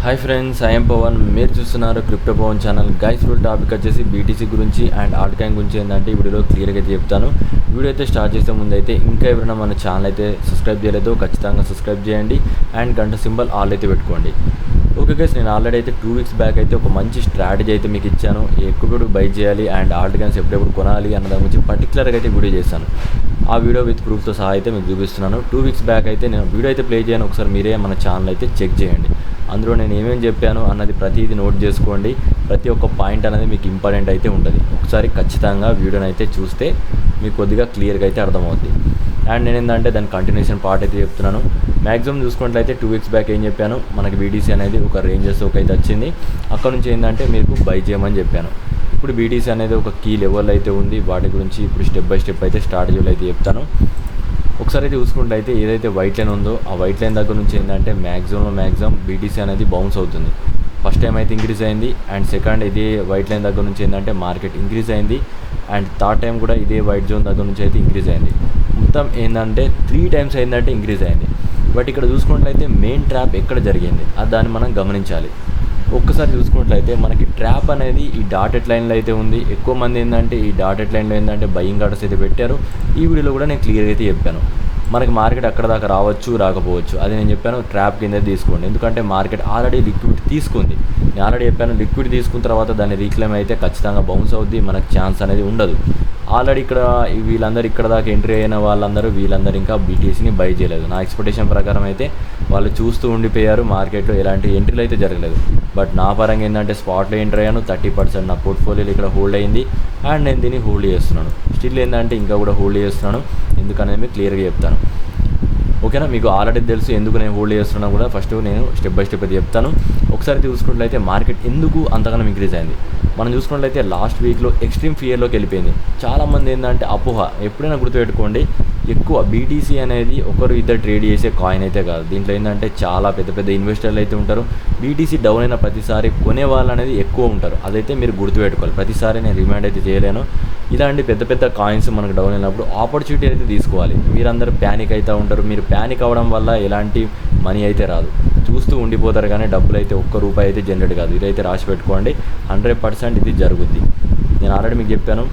Hi friends, I'm Pavan. మీరు చూస్తున్నారు crypto Pavan channel. Guys full topic వచ్చేసి బీటీసీ గురించి అండ్ ఆల్ట్ కాయిన్ గురించి ఏంటంటే ఈ వీడియోలో క్లియర్గా అయితే చెప్తాను. వీడియో అయితే స్టార్ట్ చేసే ముందు అయితే ఇంకా ఎవరైనా మన ఛానల్ అయితే సబ్స్క్రైబ్ చేయలేదో ఖచ్చితంగా సబ్స్క్రైబ్ చేయండి అండ్ గంట సింబల్ ఆల్ అయితే పెట్టుకోండి. ఓకే గైస్, నేను ఆల్రెడీ అయితే 2 వీక్స్ బ్యాక్ అయితే ఒక మంచి స్ట్రాటజీ అయితే మీకు ఇచ్చాను. ఎక్కువ బై చేయాలి అండ్ ఆల్ట్ కాయిన్స్ ఎప్పుడెప్పుడు కొనాలి అన్న దాని గురించి పర్టికులర్గా అయితే వీడియో చేశాను. ఆ వీడియో విత్ ప్రూఫ్తో సహా అయితే మీకు చూపిస్తున్నాను. 2 వీక్స్ బ్యాక్ అయితే నేను వీడియో అయితే ప్లే చేయను, ఒకసారి మీరే మన ఛానల్ అయితే చెక్ చేయండి. అందులో నేను ఏమేమి చెప్పాను అన్నది ప్రతిదీ నోట్ చేసుకోండి. ప్రతి ఒక్క పాయింట్ అనేది మీకు ఇంపార్టెంట్ అయితే ఉంటుంది. ఒకసారి ఖచ్చితంగా వీడియోని అయితే చూస్తే మీకు కొద్దిగా క్లియర్గా అయితే అర్థమవుద్ది. అండ్ నేను ఏంటంటే దాని కంటిన్యూషన్ పార్ట్ అయితే చెప్తున్నాను. మ్యాక్సిమం చూసుకున్నట్లయితే 2 వీక్స్ బ్యాక్ ఏం చెప్పాను, మనకి బీటీసీ అనేది ఒక రేంజెస్ ఒక అయితే వచ్చింది. అక్కడ నుంచి ఏంటంటే మీకు బై చేయమని చెప్పాను. ఇప్పుడు బీటీసీ అనేది ఒక కీ లెవెల్ అయితే ఉంది. వాటి గురించి ఇప్పుడు స్టెప్ బై స్టెప్ అయితే స్ట్రాటజీలు అయితే చెప్తాను. ఒకసారి అయితే చూసుకుంటే ఏదైతే వైట్ లైన్ ఉందో ఆ వైట్ లైన్ దగ్గర నుంచి ఏంటంటే మ్యాక్సిమం బీటీసీ అనేది బౌన్స్ అవుతుంది. ఫస్ట్ టైం అయితే ఇంక్రీజ్ అయింది అండ్ సెకండ్ ఇదే వైట్ లైన్ దగ్గర నుంచి ఏంటంటే మార్కెట్ ఇంక్రీజ్ అయింది అండ్ థర్డ్ టైం కూడా ఇదే వైట్ జోన్ దగ్గర నుంచి అయితే ఇంక్రీజ్ అయింది. మొత్తం ఏంటంటే 3 టైమ్స్ ఏంటంటే ఇంక్రీజ్ అయింది. బట్ ఇక్కడ చూసుకున్నట్లయితే మెయిన్ ట్రాప్ ఎక్కడ జరిగింది అది దాన్ని మనం గమనించాలి. ఒక్కసారి చూసుకున్నట్లయితే మనకి ట్రాప్ అనేది ఈ డాటెడ్ లైన్లో అయితే ఉంది. ఎక్కువ మంది ఏంటంటే ఈ డాటెడ్ లైన్లో ఏంటంటే బయింగ్ ఆర్డర్స్ అయితే పెట్టారు. ఈ వీడియోలో కూడా నేను క్లియర్గా అయితే చెప్పాను. మనకి మార్కెట్ అక్కడ దాకా రావచ్చు రాకపోవచ్చు, అది నేను చెప్పాను ట్రాప్ కింద తీసుకోండి. ఎందుకంటే మార్కెట్ ఆల్రెడీ లిక్విడ్ తీసుకుంది. నేను ఆల్రెడీ చెప్పాను లిక్విడ్ తీసుకున్న తర్వాత దాన్ని రీక్లెయిమ్ అయితే ఖచ్చితంగా బౌన్స్ అవుద్ది, మనకు ఛాన్స్ అనేది ఉండదు. ఆల్రెడీ ఇక్కడ వీళ్ళందరూ ఇక్కడ దాకా ఎంట్రీ అయిన వీళ్ళందరూ ఇంకా బీటీసీని బై చేయలేదు. నా ఎక్స్పెక్టేషన్ ప్రకారం అయితే వాళ్ళు చూస్తూ ఉండిపోయారు. మార్కెట్లో ఎలాంటి ఎంట్రీలు అయితే జరగలేదు. బట్ నా పరంగా ఏంటంటే స్పాట్లో ఎంటర్ అయ్యాను. 30% నా పోర్ట్ఫోలియోలో ఇక్కడ హోల్డ్ అయింది అండ్ నేను దీన్ని హోల్డ్ చేస్తున్నాను. స్టిల్ ఏంటంటే ఇంకా కూడా హోల్డ్ చేస్తున్నాను. ఎందుకనేది మీకు క్లియర్గా చెప్తాను. ఓకేనా, మీకు ఆల్రెడీ తెలుసు ఎందుకు నేను హోల్డ్ చేస్తున్నా కూడా ఫస్ట్ నేను స్టెప్ బై స్టెప్ అయితే చెప్తాను. ఒకసారి చూసుకున్నట్లయితే మార్కెట్ ఎందుకు అంతగానో ఇంక్రీజ్ అయింది. మనం చూసుకున్నట్లయితే లాస్ట్ వీక్లో ఎక్స్ట్రీమ్ ఫియర్లోకి వెళ్ళిపోయింది. చాలామంది ఏంటంటే అపోహ, ఎప్పుడైనా గుర్తుపెట్టుకోండి, ఎక్కువ బీటీసీ అనేది ఒకరు ఇద్దరు ట్రేడ్ చేసే కాయిన్ అయితే కాదు. దీంట్లో ఏంటంటే చాలా పెద్ద ఇన్వెస్టర్లు అయితే ఉంటారు. బీటీసీ డౌన్ అయిన ప్రతిసారి కొనే వాళ్ళు అనేది ఎక్కువ ఉంటారు. అదైతే మీరు గుర్తుపెట్టుకోవాలి. ప్రతిసారి నేను రిమైండ్ అయితే చేయలేను. ఇలాంటి పెద్ద కాయిన్స్ మనకు డౌన్ అయినప్పుడు ఆపర్చునిటీ అయితే తీసుకోవాలి. మీరందరూ ప్యానిక్ అవుతూ ఉంటారు. మీరు ప్యానిక్ అవ్వడం వల్ల ఎలాంటి మనీ అయితే రాదు, చూస్తూ ఉండిపోతారు. కానీ డబ్బులు అయితే ₹1 అయితే జనరేట్ కాదు. ఇదైతే రాసి పెట్టుకోండి. 100% ఇది జరుగుద్ది. నేను ఆల్రెడీ మీకు చెప్పాను,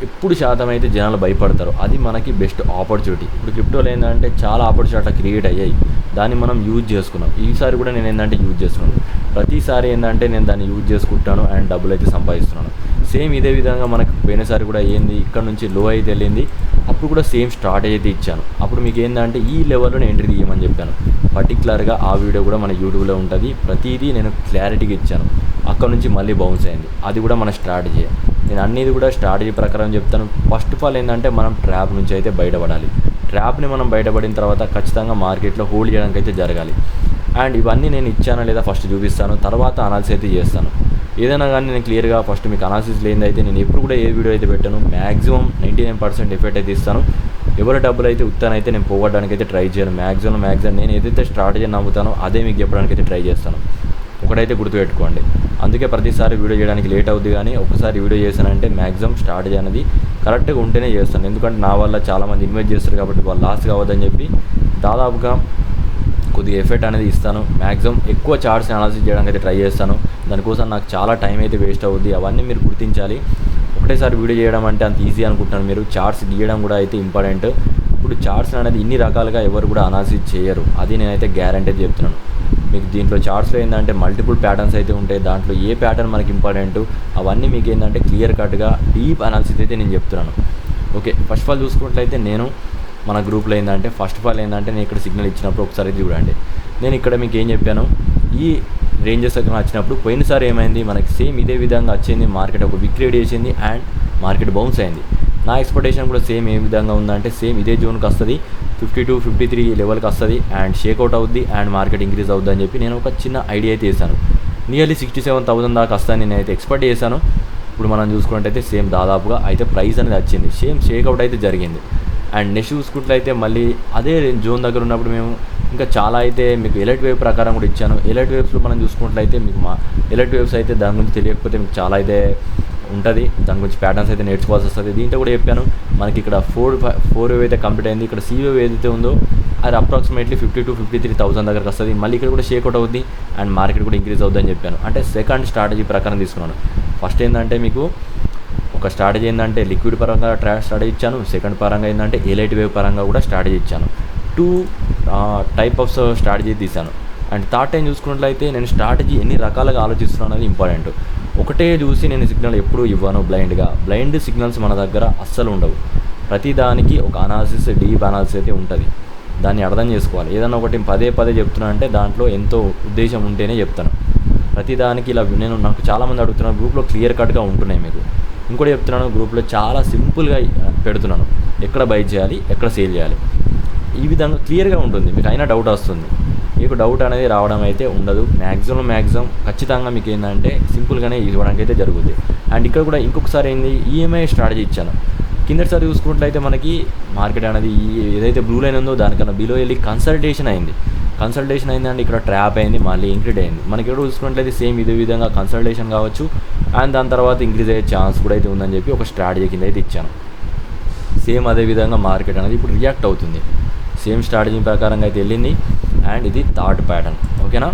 ఎప్పుడు శాతం అయితే జనాలు భయపడతారు. అది మనకి బెస్ట్ ఆపర్చునిటీ. ఇప్పుడు క్రిప్టోలో ఏంటంటే చాలా ఆపర్చునిటీ అట్లా క్రియేట్ అయ్యాయి. దాన్ని మనం యూజ్ చేసుకున్నాం. ఈసారి కూడా నేను ఏంటంటే యూజ్ చేస్తున్నాను. ప్రతిసారి ఏంటంటే నేను దాన్ని యూజ్ చేసుకుంటాను అండ్ డబ్బులు అయితే సంపాదిస్తున్నాను. సేమ్ ఇదే విధంగా మనకు పోయినసారి కూడా ఏంది, ఇక్కడ నుంచి లో అయితే వెళ్ళింది. అప్పుడు కూడా సేమ్ స్ట్రాటజీ అయితే ఇచ్చాను. అప్పుడు మీకు ఏంటంటే ఈ లెవెల్లో ఎంట్రీ తీయమని చెప్పాను. పర్టికులర్గా ఆ వీడియో కూడా మన యూట్యూబ్లో ఉంటుంది. ప్రతిదీ నేను క్లారిటీగా ఇచ్చాను. అక్కడ నుంచి మళ్ళీ బౌన్స్ అయింది. అది కూడా మన స్ట్రాటజీ. నేను అన్నిది కూడా స్ట్రాటజీ ప్రకారం చెప్తాను. ఫస్ట్ ఆఫ్ ఆల్ ఏంటంటే మనం ట్రాప్ నుంచి అయితే బయటపడాలి. ట్రాప్ని మనం బయటపడిన తర్వాత ఖచ్చితంగా మార్కెట్లో హోల్డ్ చేయడానికి అయితే జరగాలి. అండ్ ఇవన్నీ నేను ఇచ్చానా లేదా ఫస్ట్ చూపిస్తాను, తర్వాత అనాలిసిస్ అయితే చేస్తాను. ఏదైనా కానీ నేను క్లియర్గా ఫస్ట్ మీకు అనాలిసిస్ లేనిదైతే నేను ఎప్పుడు కూడా ఏ వీడియో అయితే పెట్టాను. మ్యాక్సిమం 99% ఎఫెక్ట్ అయితే ఇస్తాను. ఎవరి డబ్బులు అయితే ఉత్తానైతే నేను పోగొట్టడానికి అయితే ట్రై చేయను. మ్యాక్సిమం నేను ఏదైతే స్ట్రాటజీ నమ్ముతానో అదే మీకు చెప్పడానికి అయితే ట్రై చేస్తాను. ఒకటైతే గుర్తుపెట్టుకోండి. అందుకే ప్రతిసారి వీడియో చేయడానికి లేట్ అవుద్ది. కానీ ఒకసారి వీడియో చేశానంటే మ్యాక్సిమం స్ట్రాటజీ అనేది కరెక్ట్గా ఉంటేనే చేస్తాను. ఎందుకంటే నా వల్ల చాలామంది ఇన్వెస్ట్ చేస్తారు కాబట్టి వాళ్ళు లాస్ కావద్దని చెప్పి దాదాపుగా కొద్దిగా ఎఫెక్ట్ అనేది ఇస్తాను. మ్యాక్సిమం ఎక్కువ చార్ట్స్ అనాలిసిస్ చేయడానికి అయితే ట్రై చేస్తాను. దానికోసం నాకు చాలా టైం అయితే వేస్ట్ అవుద్ది. అవన్నీ మీరు గుర్తించాలి. ఒకటేసారి వీడియో చేయడం అంటే అంత ఈజీ అనుకుంటున్నాను మీరు. చార్ట్స్ గీయడం కూడా అయితే ఇంపార్టెంట్. ఇప్పుడు చార్ట్స్ అనేది ఇన్ని రకాలుగా ఎవరు కూడా అనాలిసిస్ చేయరు. అది నేనైతే గ్యారంటీ చెప్తున్నాను మీకు. దీంట్లో చార్ట్స్లో ఏంటంటే మల్టిపుల్ ప్యాటర్న్స్ అయితే ఉంటాయి. దాంట్లో ఏ ప్యాటర్న్ మనకి ఇంపార్టెంట్ అవన్నీ మీకు ఏంటంటే క్లియర్ కట్గా డీప్ అనాలిసిస్ అయితే నేను చెప్తున్నాను. ఓకే, ఫస్ట్ ఆఫ్ ఆల్ చూసుకున్నట్లయితే నేను మన గ్రూప్లో ఏంటంటే ఫస్ట్ ఆఫ్ ఆల్ ఏంటంటే నేను ఇక్కడ సిగ్నల్ ఇచ్చినప్పుడు ఒకసారి చూడండి. నేను ఇక్కడ మీకు ఏం చెప్పాను, ఈ రేంజెస్ దగ్గర వచ్చినప్పుడు పోయినసారి ఏమైంది, మనకి సేమ్ ఇదే విధంగా వచ్చింది. మార్కెట్ ఒక విక్ క్రియేట్ చేసింది అండ్ మార్కెట్ బౌన్స్ అయింది. నా ఎక్స్పెక్టేషన్ కూడా సేమ్ ఏ విధంగా ఉందంటే సేమ్ ఇదే జోన్కి వస్తుంది, 52-53 లెవెల్కి వస్తుంది అండ్ షేక్అవుట్ అవుద్ది అండ్ మార్కెట్ ఇంక్రీజ్ అవుద్ది అని చెప్పి నేను ఒక చిన్న ఐడియా అయితే చేశాను. నియర్లీ 67,000 దాకా వస్తాను నేనైతే ఎక్స్పెక్ట్ చేశాను. ఇప్పుడు మనం చూసుకున్నట్టయితే సేమ్ దాదాపుగా అయితే ప్రైస్ అనేది వచ్చింది. సేమ్ షేక్అవుట్ అయితే జరిగింది. అండ్ నెక్స్ట్ చూసుకున్నట్లయితే మళ్ళీ అదే జోన్ దగ్గర ఉన్నప్పుడు మేము ఇంకా చాలా అయితే మీకు ఎలర్ట్ వేవ్ ప్రకారం కూడా ఇచ్చాను. ఎలర్ట్ వేవ్స్లో మనం చూసుకున్నట్లయితే మీకు ఎలర్ట్ వేవ్స్ అయితే దాని గురించి తెలియకపోతే మీకు చాలా అయితే ఉంటుంది. దాని గురించి ప్యాటర్న్స్ అయితే నేర్చుకోవాల్సి వస్తుంది. దీంట్లో కూడా చెప్పాను మనకి ఇక్కడ 4 వేవ్ అయితే కంప్లీట్ అయింది. ఇక్కడ C వేవ్ ఏదైతే ఉందో అది అప్రాక్సిమేట్లీ 50,000 to 53,000 దగ్గరకు వస్తుంది. మళ్ళీ ఇక్కడ కూడా షేక్ అవుట్ అవుద్ది అండ్ మార్కెట్ కూడా ఇంక్రీజ్ అవుద్ది అని చెప్పాను. అంటే సెకండ్ స్ట్రాటజీ ప్రకారం తీసుకున్నాను. ఫస్ట్ ఏంటంటే మీకు ఒక స్ట్రాటజీ ఏంటంటే లిక్విడ్ పరంగా స్ట్రాటజీ ఇచ్చాను. సెకండ్ పరంగా ఏంటంటే ఎలైట్ వేవ్ పరంగా కూడా స్ట్రాటజీ ఇచ్చాను. 2 టైప్ ఆఫ్ స్ట్రాటజీ తీశాను. అండ్ థర్డ్ టైం చూసుకున్నట్లయితే నేను స్ట్రాటజీ ఎన్ని రకాలుగా ఆలోచిస్తున్నాను అనేది ఇంపార్టెంట్. ఒకటే చూసి నేను సిగ్నల్ ఎప్పుడూ ఇవ్వను బ్లైండ్ సిగ్నల్స్ మన దగ్గర అస్సలు ఉండవు. ప్రతి దానికి ఒక అనాలిసిస్, డీప్ అనాలిసిస్ అయితే ఉంటుంది. దాన్ని అర్థం చేసుకోవాలి. ఏదన్నా ఒకటి పదే చెప్తున్నా అంటే దాంట్లో ఎంతో ఉద్దేశం ఉంటేనే చెప్తాను. ప్రతిదానికి ఇలా నాకు చాలామంది అడుగుతున్నారు, గ్రూప్లో క్లియర్ కట్గా ఉంటున్నాయి మీకు. ఇంకోటి చెప్తున్నాను, గ్రూప్లో చాలా సింపుల్గా పెడుతున్నాను, ఎక్కడ బై చేయాలి, ఎక్కడ సేల్ చేయాలి, ఈ విధంగా క్లియర్గా ఉంటుంది. మీకు అయినా డౌట్ వస్తుంది, మీకు డౌట్ అనేది రావడం అయితే ఉండదు. మ్యాక్సిమం ఖచ్చితంగా మీకు ఏంటంటే సింపుల్గానే ఇవ్వడానికి అయితే జరుగుతుంది. అండ్ ఇక్కడ కూడా ఇంకొకసారి ఏంది, ఈఎంఐ స్ట్రాటజీ ఇచ్చాను. కిందసారి చూసుకున్నట్లయితే మనకి మార్కెట్ అనేది ఏదైతే బ్లూ లైన్ ఉందో దానికన్నా బిలో వెళ్ళి కన్సల్టేషన్ అయిందంటే ఇక్కడ ట్రాప్ అయింది, మళ్ళీ ఇంక్రీజ్ అయింది. మనకి ఇక్కడ చూసుకున్నట్లయితే సేమ్ ఇదే విధంగా కన్సల్టేషన్ కావచ్చు అండ్ దాని తర్వాత ఇంక్రీజ్ అయ్యే ఛాన్స్ కూడా అయితే ఉందని చెప్పి ఒక స్ట్రాటజీ కింద అయితే ఇచ్చాను. సేమ్ అదే విధంగా మార్కెట్ అనేది ఇప్పుడు రియాక్ట్ అవుతుంది. సేమ్ స్ట్రాటజీ ప్రకారంగా అయితే వెళ్ళింది. అండ్ ఇది థర్డ్ ప్యాటర్న్. ఓకేనా,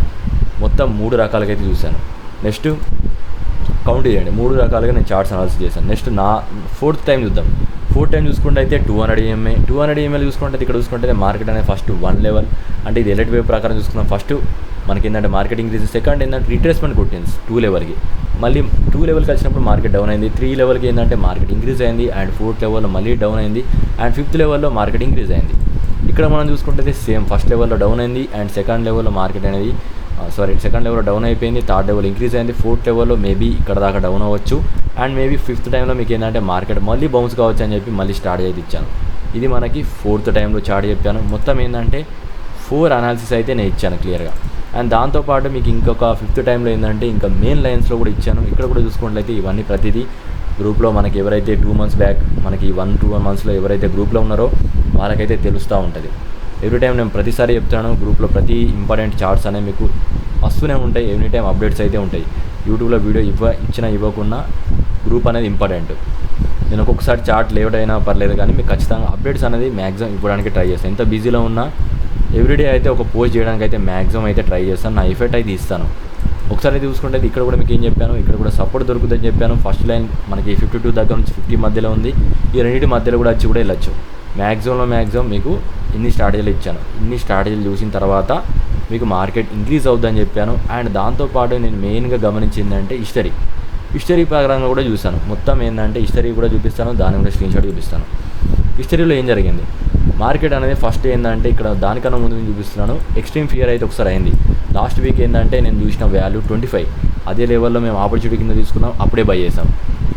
మొత్తం 3 రకాలుగా అయితే చూశాను. నెక్స్ట్ కౌంట్ చేయండి, 3 రకాలుగా నేను చార్ట్స్ అనాలిసిస్ చేశాను. నెక్స్ట్ నా ఫోర్త్ టైం చూద్దాం. ఫోర్త్ టైం చూసుకుంటే అయితే 200 EMA చూసుకుంటే ఇక్కడ చూసుకుంటే మార్కెట్ అనేది ఫస్ట్ 1 లెవెల్, అంటే ఇది ఎలైట్ వేవ్ ప్రకారం చూసుకున్నాం. ఫస్ట్ మనకి ఏంటంటే మార్కెట్ ఇంక్రీజ్, సెకండ్ ఏంటంటే రిట్రేస్మెంట్ కొట్టింది 2 లెవెల్కి, మళ్ళీ 2 లెవెల్కి వచ్చినప్పుడు మార్కెట్ డౌన్ అయింది. 3 లెవెల్కి ఏంటంటే మార్కెట్ ఇంక్రీజ్ అయింది అండ్ 4th లెవెల్లో మళ్ళీ డౌన్ అయింది అండ్ 5th లెవెల్లో మార్కెట్ ఇంక్రీజ్ అయింది. ఇక్కడ మనం చూసుకుంటే సేమ్ ఫస్ట్ లెవెల్లో డౌన్ అయింది అండ్ సెకండ్ లెవెల్లో మార్కెట్ అనేది సెకండ్ లెవెల్లో డౌన్ అయిపోయింది, థర్డ్ లెవెల్ ఇంక్రీజ్ అయింది, 4th లెవెల్లో మేబీ ఇక్కడ దాకా డౌన్ అవ్వచ్చు అండ్ మేబీ 5th టైంలో మీకు ఏంటంటే మార్కెట్ మళ్ళీ బౌన్స్ కావచ్చు అని చెప్పి మళ్ళీ స్టార్ట్ అయితే ఇచ్చాను. ఇది మనకి 4th టైంలో చార్ట్ చెప్పాను. మొత్తం ఏంటంటే 4 అనాలిసిస్ అయితే నేను ఇచ్చాను క్లియర్గా. అండ్ దాంతోపాటు మీకు ఇంకొక 5th టైంలో ఏంటంటే ఇంకా మెయిన్ లైన్స్లో కూడా ఇచ్చాను. ఇక్కడ కూడా చూసుకున్నట్లయితే ఇవన్నీ ప్రతిదీ గ్రూప్లో మనకి ఎవరైతే 2 months బ్యాక్ మనకి 1-2 monthsలో ఎవరైతే గ్రూప్లో ఉన్నారో వాళ్ళకైతే తెలుస్తూ ఉంటుంది. ఎవ్రీ టైం నేను ప్రతిసారి చెప్తాను, గ్రూప్లో ప్రతి ఇంపార్టెంట్ చార్ట్స్ అనేవి మీకు వస్తూనే ఉంటాయి. ఎవ్రీ టైం అప్డేట్స్ అయితే ఉంటాయి. యూట్యూబ్లో వీడియో ఇవ్వకున్నా గ్రూప్ అనేది ఇంపార్టెంట్. నేను ఒక్కొక్కసారి చార్ట్ లేట్ అయినా పర్లేదు కానీ మీకు ఖచ్చితంగా అప్డేట్స్ అనేది మ్యాక్సిమం ఇవ్వడానికి ట్రై చేస్తాను. ఎంత బిజీలో ఉన్నా ఎవ్రీడే అయితే ఒక పోస్ట్ చేయడానికి అయితే మ్యాక్సిమం అయితే ట్రై చేస్తాను. నా ఎఫెక్ట్ అయితే ఇస్తాను. ఒకసారి చూసుకుంటే ఇక్కడ కూడా మీకు ఏం చెప్పాను, ఇక్కడ కూడా సపోర్ట్ దొరుకుతుందని చెప్పాను. ఫస్ట్ లైన్ మనకి 52 దగ్గర నుంచి 50 మధ్యలో ఉంది. ఈ రెండింటి మధ్యలో కూడా వచ్చి కూడా వెళ్ళచ్చు. మ్యాక్సిమం మీకు ఇన్ని స్ట్రాటజీలు ఇచ్చాను. ఇన్ని స్ట్రాటజీలు చూసిన తర్వాత మీకు మార్కెట్ ఇంక్రీజ్ అవుతుందని చెప్పాను. అండ్ దాంతోపాటు నేను మెయిన్గా గమనించిందంటే హిస్టరీ ప్రకారంగా కూడా చూశాను. మొత్తం ఏంటంటే హిస్టరీ కూడా చూపిస్తాను, దాని కూడా స్క్రీన్షాట్ చూపిస్తాను. హిస్టరీలో ఏం జరిగింది, మార్కెట్ అనేది ఫస్ట్ ఏంటంటే ఇక్కడ దానికన్నా ముందు నేను చూపిస్తున్నాను. ఎక్స్ట్రీమ్ ఫియర్ అయితే ఒకసారి అయింది. లాస్ట్ వీక్ ఏంటంటే నేను చూసిన వాల్యూ 25, అదే లెవెల్లో మేము ఆపర్చునిటీ కింద తీసుకున్నాం, అప్పుడే బై చేసాం.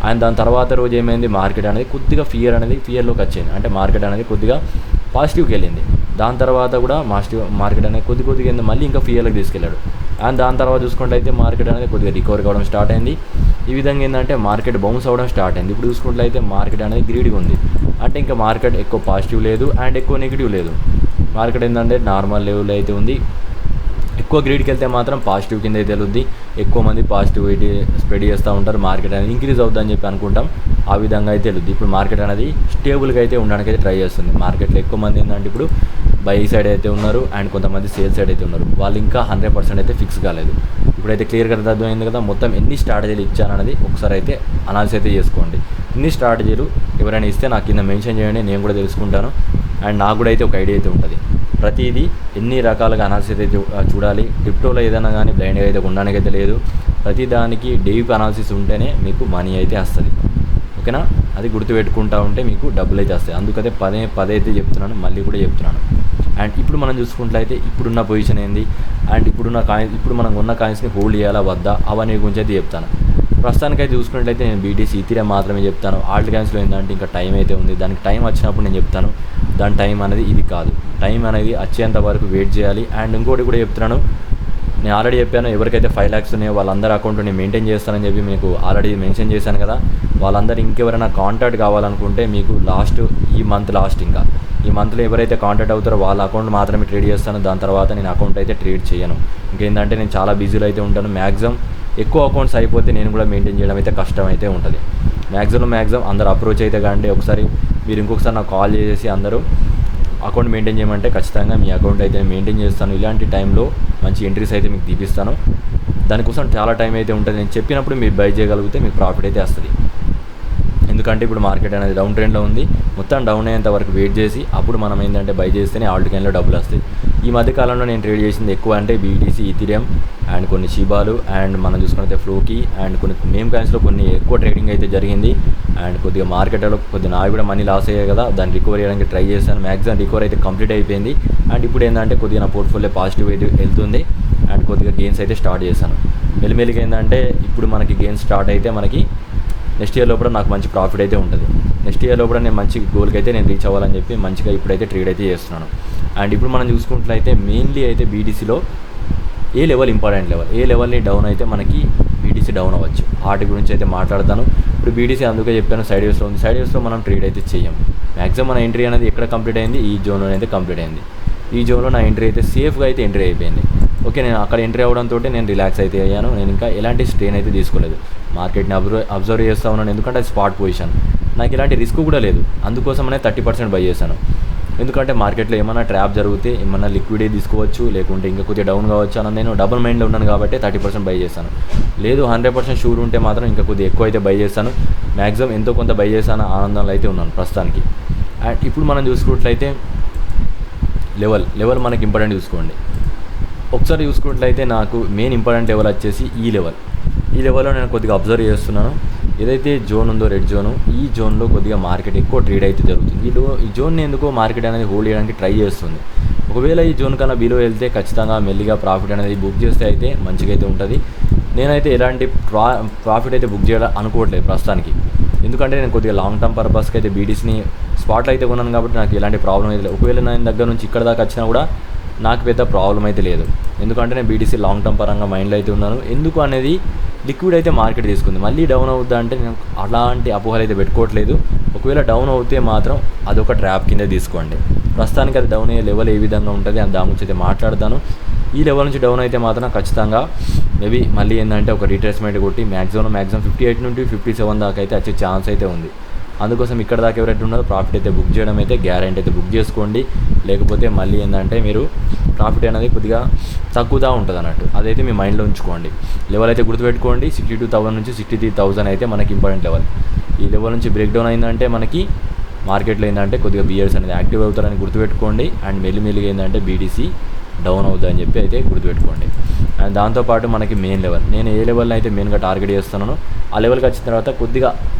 అండ్ దాని తర్వాత రోజు ఏమైంది, మార్కెట్ అనేది కొద్దిగా ఫియర్లోకి వచ్చింది. అంటే మార్కెట్ అనేది కొద్దిగా పాజిటివ్కి వెళ్ళింది. దాని తర్వాత కూడా మార్కెట్ అనేది కొద్దిగా మళ్ళీ ఇంకా ఫియర్లోకి తీసుకెళ్ళాడు. అండ్ దాని తర్వాత చూసుకుంటే అయితే మార్కెట్ అనేది కొద్దిగా రికవర్ కావడం స్టార్ట్ అయింది. ఈ విధంగా ఏంటంటే మార్కెట్ బౌన్స్ అవ్వడం స్టార్ట్ అయింది. ఇప్పుడు చూసుకుంటే అయితే మార్కెట్ అనేది గ్రీడ్గా ఉంది. అంటే ఇంకా మార్కెట్ ఎక్కువ పాజిటివ్ లేదు అండ్ ఎక్కువ నెగిటివ్ లేదు. మార్కెట్ ఏంటంటే నార్మల్ లెవెల్ అయితే ఉంది. ఎక్కువ గ్రీడ్కి వెళ్తే మాత్రం పాజిటివ్ కింద అయితే వెళ్తుంది. ఎక్కువ మంది పాజిటివిటీ స్ప్రెడ్ చేస్తూ ఉంటారు. మార్కెట్ అనేది ఇంక్రీజ్ అవుతుందని చెప్పి అనుకుంటాం. ఆ విధంగా అయితే వెళ్తుంది. ఇప్పుడు మార్కెట్ అనేది స్టేబుల్గా అయితే ఉండడానికి అయితే ట్రై చేస్తుంది. మార్కెట్లో ఎక్కువ మంది ఏంటంటే ఇప్పుడు బై సైడ్ అయితే ఉన్నారు అండ్ కొంతమంది సేల్ సైడ్ అయితే ఉన్నారు. వాళ్ళు ఇంకా 100% అయితే ఫిక్స్ కాలేదు. ఇప్పుడైతే క్లియర్గా అర్థమైంది కదా మొత్తం ఎన్ని స్ట్రాటజీలు ఇచ్చానన్నది ఒకసారి అయితే అనాలిసిస్ అయితే చేసుకోండి. ఇన్ని స్ట్రాటజీలు ఎవరైనా ఇస్తే నాకు కింద మెన్షన్ చేయండి, నేను కూడా తెలుసుకుంటాను. అండ్ నాకు కూడా అయితే ఒక ఐడియా అయితే ఉంటుంది. ప్రతిదీ ఎన్ని రకాలుగా అనాలిసిస్ అయితే చూడాలి. క్రిప్టోలో ఏదైనా కానీ బ్లైండ్గా అయితే ఉండడానికి అయితే లేదు. ప్రతి దానికి డీప్ అనాలిసిస్ ఉంటేనే మీకు మనీ అయితే వస్తుంది. ఓకేనా, అది గుర్తుపెట్టుకుంటా ఉంటే మీకు డబ్బులు అయితే వస్తాయి. అందుకైతే పదే అయితే చెప్తున్నాను, మళ్ళీ కూడా చెప్తున్నాను. అండ్ ఇప్పుడు మనం చూసుకున్నట్లయితే ఇప్పుడున్న పొజిషన్ ఏంది అండ్ ఇప్పుడు మనం ఉన్న కాయిన్స్ని హోల్డ్ చేయాలా వద్దా అవన్నీ గురించి అయితే చెప్తాను. ప్రస్తుతానికైతే చూసుకున్నట్లయితే నేను BTC ఈథీరియం మాత్రమే చెప్తాను. ఆల్ట్ కాయిన్స్లో ఏంటంటే ఇంకా టైం అయితే ఉంది. దానికి టైం వచ్చినప్పుడు నేను చెప్తాను. దాని టైం అనేది ఇది కాదు. టైం అనేది వచ్చేంత వరకు వెయిట్ చేయాలి. అండ్ ఇంకోటి కూడా చెప్తున్నాను, నేను ఆల్రెడీ చెప్పాను, ఎవరికైతే 5 lakhs ఉన్నాయో వాళ్ళందరి అకౌంట్ నేను మెయింటైన్ చేస్తానని చెప్పి మీకు ఆల్రెడీ మెన్షన్ చేశాను కదా. వాళ్ళందరూ ఇంకెవరైనా కాంటాక్ట్ కావాలనుకుంటే మీకు ఈ మంత్లో ఎవరైతే కాంటాక్ట్ అవుతారో వాళ్ళ అకౌంట్ మాత్రమే ట్రేడ్ చేస్తాను. దాని తర్వాత నేను అకౌంట్ అయితే ట్రేడ్ చేయను. ఇంకేంటంటే నేను చాలా బిజీలో అయితే ఉంటాను. మ్యాక్సిమం ఎక్కువ అకౌంట్స్ అయిపోతే నేను కూడా మెయింటైన్ చేయడం అయితే కష్టం అయితే ఉంటుంది. మ్యాక్సిమం అందరూ అప్రోచ్ అయితే కానీ ఒకసారి మీరు ఇంకొకసారి నాకు కాల్ చేసి అందరూ అకౌంట్ మెయింటైన్ చేయమంటే ఖచ్చితంగా మీ అకౌంట్ అయితే మెయింటైన్ చేస్తాను. ఇలాంటి టైంలో మంచి ఎంట్రీస్ అయితే మీకు తీపిస్తాను. దానికోసం చాలా టైం అయితే ఉంటుంది. నేను చెప్పినప్పుడు మీరు బై చేయగలిగితే మీకు ప్రాఫిట్ అయితే వస్తుంది. ఎందుకంటే ఇప్పుడు మార్కెట్ అనేది డౌన్ ట్రెండ్లో ఉంది. మొత్తం డౌన్ అయ్యేంత వరకు వెయిట్ చేసి అప్పుడు మనం ఏంటంటే బై చేస్తేనే ఆల్ట్ కాయిన్లో డబ్బులు వస్తాయి. ఈ మధ్యకాలంలో నేను ట్రేడ్ చేసింది ఎక్కువ అంటే బీటీసీ, ఈథీరియం అండ్ కొన్ని షిబాలు అండ్ మనం చూసుకుంటే ఫ్లోకి అండ్ కొన్ని నేమ్ కాయిన్స్లో కొన్ని ఎక్కువ ట్రేడింగ్ అయితే జరిగింది. అండ్ కొద్దిగా మార్కెట్లో కొద్దిగా నాకు కూడా మనీ లాస్ అయ్యాయి కదా, దాన్ని రికవర్ చేయడానికి ట్రై చేశాను. మ్యాక్సిమం రికవర్ అయితే కంప్లీట్ అయిపోయింది. అండ్ ఇప్పుడు ఏంటంటే కొద్దిగా నా పోర్ట్ఫోలియో పాజిటివ్ అయితే వెళ్తుంది అండ్ కొద్దిగా గెయిన్స్ అయితే స్టార్ట్ చేశాను. మెల్లిమెల్లిగా ఏంటంటే ఇప్పుడు మనకి గెయిన్స్ స్టార్ట్ అయితే మనకి నెక్స్ట్ ఇయర్ లోపల నాకు మంచి ప్రాఫిట్ అయితే ఉంటుంది. నెక్స్ట్ ఇయర్ లోపల నేను మంచి గోల్కి అయితే నేను రీచ్ అవ్వాలని చెప్పి మంచిగా ఇప్పుడైతే ట్రేడ్ అయితే చేస్తున్నాను. అండ్ ఇప్పుడు మనం చూసుకుంటున్నట్లయితే మెయిన్లీ అయితే బీటీసీలో ఏ లెవెల్ ఇంపార్టెంట్ లెవెల్, ఏ లెవెల్ని డౌన్ అయితే మనకి బీటీసీ డౌన్ అవ్వచ్చు, వాటి గురించి అయితే మాట్లాడతాను. ఇప్పుడు బీటీసీ అందుకే చెప్పాను సైడ్ వేస్లో ఉంది. సైడ్ వేస్లో మనం ట్రేడ్ అయితే చేయం. మ్యాక్సిమం మన ఎంట్రీ అనేది ఎక్కడ కంప్లీట్ అయింది, ఈ జోన్లో అయితే కంప్లీట్ అయింది. ఈ జోన్లో నా ఎంట్రీ అయితే సేఫ్గా అయితే ఎంట్రీ అయిపోయింది. ఓకే, నేను అక్కడ ఎంట్రీ అవ్వడంతో నేను రిలాక్స్ అయితే అయ్యాను. నేను ఇంకా ఎలాంటి స్ట్రెయిన్ అయితే తీసుకోలేదు. మార్కెట్ని అబ్జర్వ్ చేస్తూ ఉన్నాను, ఎందుకంటే అది స్పాట్ పొజిషన్, నాకు ఎలాంటి రిస్క్ కూడా లేదు. అందుకోసమనే 30% బై చేశాను. ఎందుకంటే మార్కెట్లో ఏమైనా ట్రాప్ జరిగితే ఏమన్నా లిక్విడే తీసుకోవచ్చు, లేకుంటే ఇంకా కొద్దిగా డౌన్ కావచ్చు అని నేను డబుల్ మైండ్లో ఉన్నాను కాబట్టి 30% బై చేశాను. లేదు 100% షూర్ ఉంటే మాత్రం ఇంకా కొద్దిగా ఎక్కువ అయితే బై చేశాను. మ్యాక్సిమం ఎంతో కొంత బై చేశాను, ఆనందంలో అయితే ఉన్నాను ప్రస్తుతానికి. అండ్ ఇప్పుడు మనం చూసుకున్నట్లయితే లెవెల్ మనకి ఇంపార్టెంట్ చూసుకోండి. ఒకసారి చూసుకున్నట్లయితే నాకు మెయిన్ ఇంపార్టెంట్ లెవెల్ వచ్చేసి ఈ లెవెల్లో నేను కొద్దిగా అబ్జర్వ్ చేస్తున్నాను. ఏదైతే జోన్ ఉందో రెడ్ జోను, ఈ జోన్లో కొద్దిగా మార్కెట్ ఎక్కువ ట్రేడ్ అయితే జరుగుతుంది. ఈ జోన్ని ఎందుకో మార్కెట్ అనేది హోల్డ్ చేయడానికి ట్రై చేస్తుంది. ఒకవేళ ఈ జోన్ కన్నా బిలో వెళ్తే ఖచ్చితంగా మెల్లిగా ప్రాఫిట్ అనేది బుక్ చేస్తే అయితే మంచిగా అయితే ఉంటుంది. నేనైతే ఎలాంటి ప్రాఫిట్ అయితే బుక్ చేయాలని అనుకోవట్లేదు ప్రస్తుతానికి. ఎందుకంటే నేను కొద్దిగా లాంగ్ టర్మ్ పర్పస్కి అయితే బీటీసీని స్పాట్లో అయితే కొన్నాను కాబట్టి నాకు ఎలాంటి ప్రాబ్లం అయితే లేదు. ఒకవేళ నేను దగ్గర నుంచి ఇక్కడ దాకా వచ్చినా కూడా నాకు పెద్ద ప్రాబ్లం అయితే లేదు. ఎందుకంటే నేను బీటీసీ లాంగ్ టర్మ్ పరంగా మైండ్లో అయితే ఉన్నాను. ఎందుకు అనేది లిక్విడ్ అయితే మార్కెట్ తీసుకుంది, మళ్ళీ డౌన్ అవుద్దా అంటే నేను అలాంటి అపోహలు అయితే పెట్టుకోవట్లేదు. ఒకవేళ డౌన్ అవుతే మాత్రం అదొక ట్రాప్ కింద తీసుకోండి. ప్రస్తుతానికి అది డౌన్ అయ్యే లెవెల్ ఏ విధంగా ఉంటుంది అని దాని గురించి అయితే మాట్లాడతాను. ఈ లెవెల్ నుంచి డౌన్ అయితే మాత్రం ఖచ్చితంగా మేబీ మళ్ళీ ఏంటంటే ఒక రీట్రేస్మెంట్ కొట్టి మ్యాక్సిమం 58 నుండి 57 దాకా అయితే వచ్చే ఛాన్స్ అయితే ఉంది. అందుకోసం ఇక్కడ దాకా ఎవరైతే ఉన్నారో ప్రాఫిట్ అయితే బుక్ చేయడం అయితే గ్యారెంటీ అయితే బుక్ చేసుకోండి. లేకపోతే మళ్ళీ ఏంటంటే మీరు ప్రాఫిట్ అనేది కొద్దిగా తగ్గుతూ ఉంటుంది అన్నట్టు, అదైతే మీ మైండ్లో ఉంచుకోండి. లెవెల్ అయితే గుర్తుపెట్టుకోండి, 62,000 నుంచి 63,000 అయితే మనకి ఇంపార్టెంట్ లెవెల్. ఈ లెవెల్ నుంచి బ్రేక్ డౌన్ అయిందంటే మనకి మార్కెట్లో ఏంటంటే కొద్దిగా బియర్స్ అనేది యాక్టివ్ అవుతారని గుర్తుపెట్టుకోండి. అండ్ మెల్లిమెల్లిగా ఏంటంటే బీటీసీ డౌన్ అవుతుందని చెప్పి అయితే గుర్తుపెట్టుకోండి. అండ్ దాంతోపాటు మనకి మెయిన్ లెవెల్, నేను ఏ లెవెల్ని అయితే మెయిన్గా టార్గెట్ చేస్తున్నానో ఆ లెవెల్కి వచ్చిన తర్వాత కొద్దిగా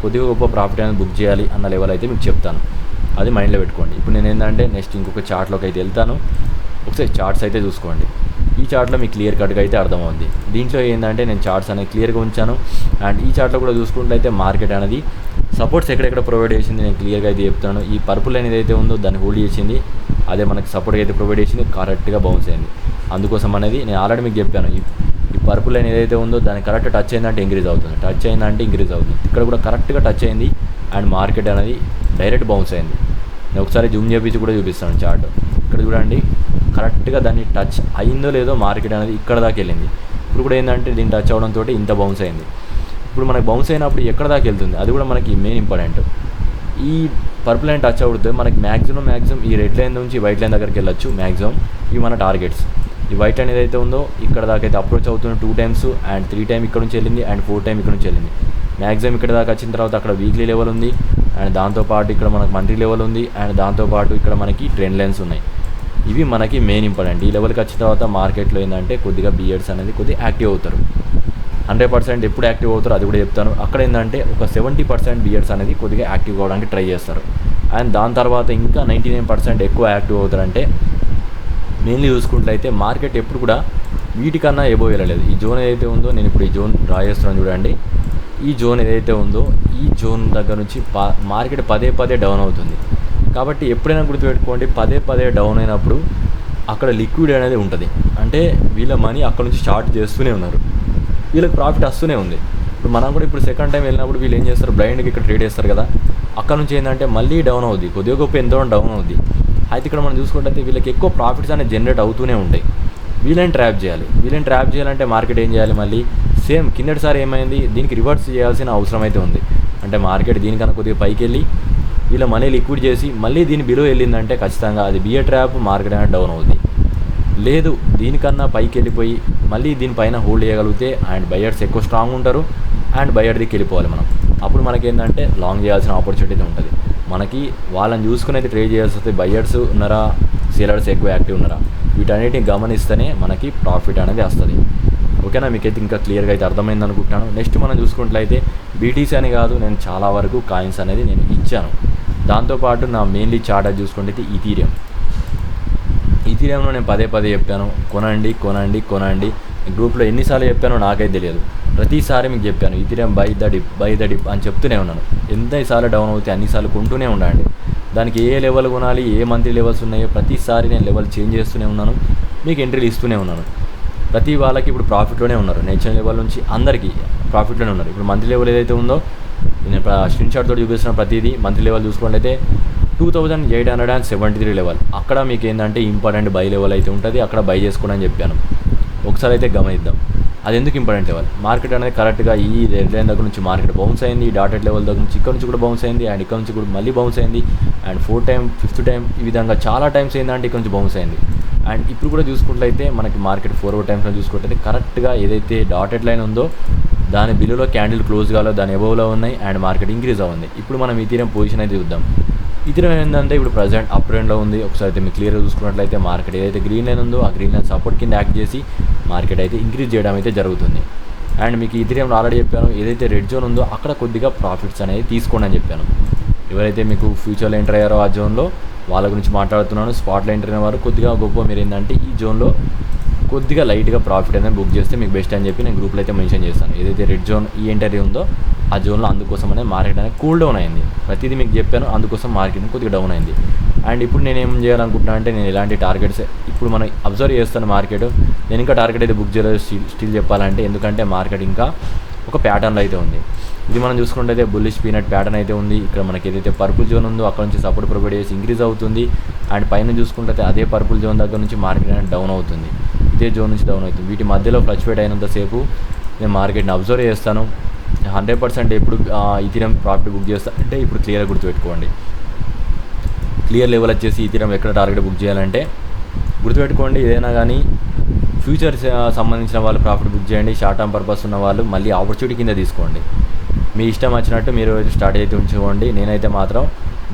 గొప్ప ప్రాఫిట్ అనేది బుక్ చేయాలి అన్న లెవెల్ అయితే మీకు చెప్తాను. అది మైండ్లో పెట్టుకోండి. ఇప్పుడు నేను ఏంటంటే నెక్స్ట్ ఇంకొక చార్ట్లోకి అయితే వెళ్తాను. ఒకసారి చార్ట్స్ అయితే చూసుకోండి. ఈ చార్ట్లో మీకు క్లియర్ కట్గా అయితే అర్థమవుద్ది. దీంట్లో ఏంటంటే నేను చార్ట్స్ అనేది క్లియర్గా ఉంచాను. అండ్ ఈ చార్ట్లో కూడా చూసుకుంటే మార్కెట్ అనేది సపోర్ట్స్ ఎక్కడెక్కడ ప్రొవైడ్ చేసింది నేను క్లియర్గా అయితే చెప్తాను. ఈ పర్పుల్ అనేది అయితే ఉందో దాన్ని హోల్డ్ చేసింది, అదే మనకి సపోర్ట్ అయితే ప్రొవైడ్ చేసింది, కరెక్ట్గా బౌన్స్ అయింది. అందుకోసం అనేది నేను ఆల్రెడీ మీకు చెప్పాను, ఈ పర్పుల్ లైన్ ఏదైతే ఉందో దాన్ని కరెక్ట్ టచ్ అయిందంటే ఇంక్రీజ్ అవుతుంది, టచ్ అయిందంటే ఇంక్రీజ్ అవుతుంది. ఇక్కడ కూడా కరెక్ట్గా టచ్ అయింది అండ్ మార్కెట్ అనేది డైరెక్ట్ బౌన్స్ అయింది. నేను ఒకసారి జూమ్ చేపించి కూడా చూపిస్తాను చార్ట్. ఇక్కడ చూడండి, కరెక్ట్గా దాన్ని టచ్ అయిందో లేదో మార్కెట్ అనేది ఇక్కడ దాకా వెళ్ళింది. ఇప్పుడు కూడా ఏంటంటే దీన్ని టచ్ అవడంతో ఇంత బౌన్స్ అయింది. ఇప్పుడు మనకి బౌన్స్ అయినప్పుడు ఎక్కడ దాకా వెళ్తుంది అది కూడా మనకి మెయిన్ ఇంపార్టెంట్. ఈ పర్పుల్ లైన్ టచ్ అవుతుంది మనకి మ్యాక్సిమం ఈ రెడ్ లైన్ నుంచి వైట్ లైన్ దగ్గరికి వెళ్ళొచ్చు. మ్యాక్సిమం ఇవి మన టార్గెట్స్. ఈ వైట్ లైన్ ఏదైతే ఉందో ఇక్కడ దాకా అయితే అప్రోచ్ అవుతుంది 2 times అండ్ 3 times ఇక్కడ నుంచి వెళ్ళింది అండ్ 4 times ఇక్కడ నుంచి వెళ్ళింది. మ్యాక్సిమం ఇక్కడ దాకా వచ్చిన తర్వాత అక్కడ వీక్లీ లెవెల్ ఉంది అండ్ దాంతోపాటు ఇక్కడ మనకు మంత్లీ లెవెల్ ఉంది అండ్ దాంతోపాటు ఇక్కడ మనకి ట్రెండ్ లైన్స్ ఉన్నాయి. ఇవి మనకి మెయిన్ ఇంపార్టెంట్. ఈ లెవెల్కి వచ్చిన తర్వాత మార్కెట్లో ఏంటంటే కొద్దిగా బియర్స్ అనేది కొద్దిగా యాక్టివ్ అవుతారు. 100% ఎప్పుడు యాక్టివ్ అవుతారో అది కూడా చెప్తాను. అక్కడ ఏంటంటే ఒక 70% బియర్స్ అనేది కొద్దిగా యాక్టివ్ కావడానికి ట్రై చేస్తారు. అండ్ దాని తర్వాత ఇంకా 99% ఎక్కువ యాక్టివ్ అవుతారంటే మెయిన్లీ చూసుకుంటే మార్కెట్ ఎప్పుడు కూడా వీటికన్నా ఎబో వెళ్ళలేదు. ఈ జోన్ ఏదైతే ఉందో నేను ఇప్పుడు ఈ జోన్ డ్రా చేస్తున్నాను చూడండి. ఈ జోన్ ఏదైతే ఉందో ఈ జోన్ దగ్గర నుంచి మార్కెట్ పదే డౌన్ అవుతుంది. కాబట్టి ఎప్పుడైనా గుర్తుపెట్టుకోండి, పదే డౌన్ అయినప్పుడు అక్కడ లిక్విడ్ అనేది ఉంటుంది. అంటే వీళ్ళ మనీ అక్కడ నుంచి స్టార్ట్ చేస్తూనే ఉన్నారు, వీళ్ళకి ప్రాఫిట్ వస్తూనే ఉంది. ఇప్పుడు మనం కూడా ఇప్పుడు సెకండ్ టైం వెళ్ళినప్పుడు వీళ్ళు ఏం చేస్తారు, బ్లైండ్కి ఇక్కడ ట్రేడ్ చేస్తారు కదా, అక్కడ నుంచి ఏంటంటే మళ్ళీ డౌన్ అవుద్ది, కొద్దిగా గొప్ప ఎంతో డౌన్ అవుద్ది. అయితే ఇక్కడ మనం చూసుకుంటే వీళ్ళకి ఎక్కువ ప్రాఫిట్స్ అనేది జనరేట్ అవుతూనే ఉంటాయి. వీళ్ళని ట్రాప్ చేయాలంటే మార్కెట్ ఏం చేయాలి, మళ్ళీ సేమ్ కిందటిసారి ఏమైంది, దీనికి రివర్స్ చేయాల్సిన అవసరం అయితే ఉంది. అంటే మార్కెట్ దీనికన్నా కొద్దిగా పైకి వెళ్ళి వీళ్ళ మనీ లిక్విడ్ చేసి మళ్ళీ దీని బిలో వెళ్ళిందంటే ఖచ్చితంగా అది బియర్ ట్రాప్, మార్కెట్ అనేది డౌన్ అవుతుంది. లేదు దీనికన్నా పైకి వెళ్ళిపోయి మళ్ళీ దీనిపైన హోల్డ్ చేయగలిగితే అండ్ బయర్స్ ఎక్కువ స్ట్రాంగ్ ఉంటారు అండ్ బయర్ దిక్కి వెళ్ళిపోవాలి మనం. అప్పుడు మనకి ఏంటంటే లాంగ్ చేయాల్సిన ఆపర్చునిటీ ఉంటుంది. మనకి వాళ్ళని చూసుకుని అయితే ట్రేడ్ చేయాల్సి వస్తే బయర్స్ ఉన్నారా, సేలర్స్ ఎక్కువ యాక్టివ్ ఉన్నారా, వీటన్నిటిని గమనిస్తేనే మనకి ప్రాఫిట్ అనేది వస్తుంది. ఓకేనా, మీకైతే ఇంకా క్లియర్గా అయితే అర్థమైంది అనుకుంటున్నాను. నెక్స్ట్ మనం చూసుకున్నట్లయితే బీటీసీ అని కాదు, నేను చాలా వరకు కాయిన్స్ అనేది నేను ఇచ్చాను. దాంతోపాటు నా మెయిన్లీ చార్ట్ అది చూసుకుంటే ఈథీరియంలో నేను పదే చెప్పాను, కొనండి. గ్రూప్లో ఎన్నిసార్లు చెప్పానో నాకైతే తెలియదు. ప్రతిసారి మీకు చెప్పాను ఈథీరియం బై ద డిప్ అని చెప్తూనే ఉన్నాను. ఎంతసార్లు డౌన్ అవుతాయి అన్నిసార్లు కొంటూనే ఉండండి. దానికి ఏ లెవెల్ కొనాలి, ఏ మంత్లీ లెవెల్స్ ఉన్నాయో ప్రతిసారి నేను లెవెల్ చేంజ్ చేస్తూనే ఉన్నాను, మీకు ఎంట్రీలు ఇస్తూనే ఉన్నాను. ప్రతి వాళ్ళకి ఇప్పుడు ప్రాఫిట్లోనే ఉన్నారు. నేషనల్ లెవెల్ నుంచి అందరికీ ప్రాఫిట్లోనే ఉన్నారు. ఇప్పుడు మంత్లీ లెవెల్ ఏదైతే ఉందో నేను స్క్రీన్ షాట్ తోటి చూపిస్తున్న ప్రతిదీ మంత్లీ లెవెల్ చూసుకున్నట్లయితే 2873 లెవెల్. అక్కడ మీకు ఏంటంటే ఇంపార్టెంట్ బై లెవెల్ అయితే ఉంటుంది, అక్కడ బై చేసుకోండి అని చెప్పాను. ఒకసారి అయితే గమనిద్దాం అది ఎందుకు ఇంపార్టెంట్ లెవెల్. మార్కెట్ అనేది కరెక్ట్గా ఈ రెడ్ లైన్ దగ్గర నుంచి మార్కెట్ బౌన్స్ అయింది, డాటెడ్ లెవెల్ దగ్గర నుంచి ఇక్కడ నుంచి కూడా బౌన్స్ అయింది అండ్ ఇక్కడ నుంచి కూడా మళ్ళీ బౌన్స్ అయింది and 4th time 5th time ఈ విధంగా చాలా టైమ్స్ ఏంటంటే ఇక్కడ నుంచి బౌన్స్ అయింది. అండ్ ఇప్పుడు కూడా చూసుకున్నట్లయితే మనకి మార్కెట్ 4 టైమ్స్లో చూసుకుంటే కరెక్ట్గా ఏదైతే డాటెడ్ లైన్ ఉందో దాని బిల్లులో క్యాండిల్ క్లోజ్ కాలో దాని ఎబోవ్లో ఉన్నాయి అండ్ మార్కెట్ ఇంక్రీజ్ అవుంది. ఇప్పుడు మనం ఈథీరియం పొజిషన్ అయితే చూద్దాం. ఈథీరియం ఏంటంటే ఇప్పుడు ప్రజెంట్ అప్ ట్రెండ్లో ఉంది. ఒకసారి అయితే మీకు క్లియర్గా చూసుకున్నట్లయితే మార్కెట్ ఏదైతే గ్రీన్ లైన్ ఉందో ఆ గ్రీన్ లైన్ సపోర్ట్ కింద యాక్ట్ చేసి మార్కెట్ అయితే ఇంక్రీజ్ చేయడం అయితే జరుగుతుంది. అండ్ మీకు ఈథీరియంలో ఆల్రెడీ చెప్పాను, ఏదైతే రెడ్ జోన్ ఉందో అక్కడ కొద్దిగా ప్రాఫిట్స్ అనేది తీసుకోండి అని చెప్పాను. ఎవరైతే మీకు ఫ్యూచర్లో ఎంటర్ అయ్యారో ఆ జోన్లో వాళ్ళ గురించి మాట్లాడుతున్నాను. స్పాట్లో ఎంటర్ అయిన వారు కొద్దిగా గొప్ప మీరు ఏంటంటే ఈ జోన్లో కొద్దిగా లైట్గా ప్రాఫిట్ అనేది బుక్ చేస్తే మీకు బెస్ట్ అని చెప్పి నేను గ్రూప్లో అయితే మెన్షన్ చేస్తాను. ఏదైతే రెడ్ జోన్ ఈ ఎంట్రీ ఉందో ఆ జోన్లో అందుకోసం అనేది మార్కెట్ అనేది కూల్ డౌన్ అయింది. ప్రతిదీ మీకు చెప్పాను, అందుకోసం మార్కెట్ కొద్దిగా డౌన్ అయింది. అండ్ ఇప్పుడు నేను ఏం చేయాలనుకుంటున్నా అంటే నేను ఇలాంటి టార్గెట్స్ ఇప్పుడు మనం అబ్జర్వ్ చేస్తాను. మార్కెట్ నేను ఇంకా టార్గెట్ అయితే బుక్ చేయలేదు స్టిల్ చెప్పాలంటే, ఎందుకంటే మార్కెట్ ఇంకా ఒక ప్యాటర్న్లో అయితే ఉంది. ఇది మనం చూసుకుంటే బుల్లిష్ పీనట్ ప్యాటర్న్ అయితే ఉంది. ఇక్కడ మనకి ఏదైతే పర్పుల్ జోన్ ఉందో అక్కడ నుంచి సపోర్ట్ ప్రొవైడ్ చేసి ఇంక్రీజ్ అవుతుంది అండ్ పైన చూసుకుంటే అదే పర్పుల్ జోన్ దగ్గర నుంచి మార్కెట్ అనేది డౌన్ అవుతుంది, ఇదే జోన్ నుంచి డౌన్ అవుతుంది. వీటి మధ్యలో ఫ్లక్చువేట్ అయినంతసేపు నేను మార్కెట్ని అబ్జర్వ్ చేస్తాను. 100% ఎప్పుడు ఈథీరియం ప్రాఫిట్ బుక్ చేస్తానంటే ఇప్పుడు క్లియర్గా గుర్తుపెట్టుకోండి. క్లియర్ లెవెల్ వచ్చేసి ఈథీరియం ఎక్కడ టార్గెట్ బుక్ చేయాలంటే గుర్తుపెట్టుకోండి, ఏదైనా కానీ ఫ్యూచర్స్ సంబంధించిన వాళ్ళు ప్రాఫిట్ బుక్ చేయండి. షార్ట్ టర్మ్ పర్పస్ ఉన్న వాళ్ళు మళ్ళీ ఆపర్చునిటీ కింద తీసుకోండి. మీ ఇష్టం వచ్చినట్టు మీరు స్టార్ట్ అయితే ఉంచుకోండి. నేనైతే మాత్రం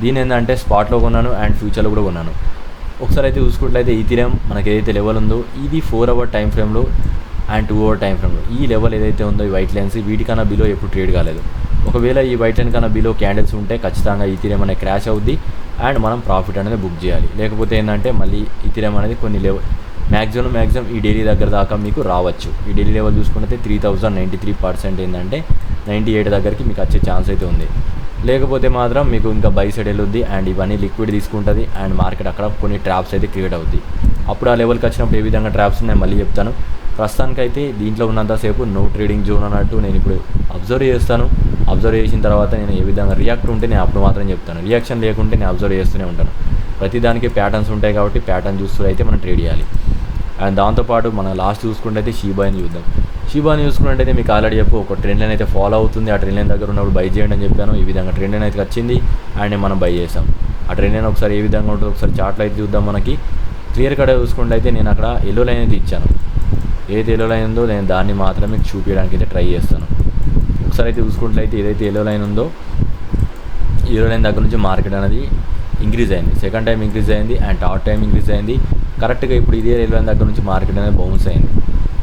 దీని ఏంటంటే స్పాట్లో కొన్నాను అండ్ ఫ్యూచర్లో కూడా కొన్నాను. ఒకసారి అయితే చూసుకున్నట్లయితే ఈథీరియం మనకి ఏదైతే లెవెల్ ఉందో ఇది 4 అవర్ టైం ఫ్రేమ్లో అండ్ 2 అవర్ టైం ఫ్రేమ్లో ఈ లెవెల్ ఏదైతే ఉందో ఈ వైట్ లైన్స్ వీటికన్నా బిలో ఎప్పుడు ట్రేడ్ కాలేదు. ఒకవేళ ఈ వైట్ లైన్ కన్నా బిలో క్యాండిల్స్ ఉంటే ఖచ్చితంగా ఈథీరియం అనేది క్రాష్ అవుద్ది అండ్ మనం ప్రాఫిట్ అనేది బుక్ చేయాలి. లేకపోతే ఏంటంటే మళ్ళీ ఈథీరియం అనేది కొన్ని లెవెల్ మ్యాక్సిమం ఈ డైలీ దగ్గర దాకా మీకు రావచ్చు. ఈ డైలీ లెవెల్ చూసుకుంటే 3093% ఏంటంటే 98 దగ్గరికి మీకు వచ్చే ఛాన్స్ అయితే ఉంది. లేకపోతే మాత్రం మీకు ఇంకా బై సైడ్ వెళ్ళొద్ది అండ్ ఇవన్నీ లిక్విడ్ తీసుకుంటుంది అండ్ మార్కెట్ అక్కడ కొన్ని ట్రాప్స్ అయితే క్రియేట్ అవుద్ది. అప్పుడు ఆ లెవెల్కి వచ్చినప్పుడు ఏ విధంగా ట్రాప్స్ నేను మళ్ళీ చెప్తాను. ప్రస్తుతానికైతే దీంట్లో ఉన్నంతసేపు నో ట్రేడింగ్ జోన్ అన్నట్టు నేను ఇప్పుడు అబ్జర్వ్ చేస్తాను. అబ్జర్వ్ చేసిన తర్వాత నేను ఏ విధంగా రియాక్ట్ ఉంటే నేను అప్పుడు మాత్రం చెప్తాను. రియాక్షన్ లేకుంటే నేను అబ్జర్వ్ చేస్తూనే ఉంటాను. ప్రతిదానికి ప్యాటర్న్స్ ఉంటాయి కాబట్టి ప్యాటర్న్ చూస్తూ అయితే మనం ట్రేడ్ చేయాలి. అండ్ దాంతోపాటు మనం లాస్ట్ చూసుకుంటే అయితే షీబాయిని చూద్దాం. షీబాయిని చూసుకున్నట్టయితే మీకు ఆల్రెడీ చెప్పు ఒక ట్రెండ్ లైన్ అయితే ఫాలో అవుతుంది. ఆ ట్రెండ్ లైన్ దగ్గర ఉన్నప్పుడు బై చేయండి అని చెప్పాను. ఈ విధంగా ట్రెండ్ లైన్ అయితే వచ్చింది అండ్ మనం బై చేసాం. ఆ ట్రెండ్ లైన్ ఒకసారి ఏ విధంగా ఉంటుందో ఒకసారి చార్ట్లో అయితే చూద్దాం. మనకి క్లియర్ కట్ చూసుకుంటే అయితే నేను అక్కడ ఎల్లో లైన్ అయితే ఇచ్చాను. ఏదైతే ఎల్లో లైన్ ఉందో నేను దాన్ని మాత్రమే చూపించడానికి అయితే ట్రై చేస్తాను. ఒకసారి అయితే చూసుకుంటే ఏదైతే ఎల్లో లైన్ ఉందో ఎల్లో లైన్ దగ్గర నుంచి మార్కెట్ అనేది ఇంక్రీజ్ అయింది. సెకండ్ టైం ఇంక్రీజ్ అయింది అండ్ థర్డ్ టైం ఇంక్రీజ్ అయింది. కరెక్ట్గా ఇప్పుడు ఇదే ఎల్లో లైన్ దగ్గర నుంచి మార్కెట్ అనేది బౌన్స్ అయింది.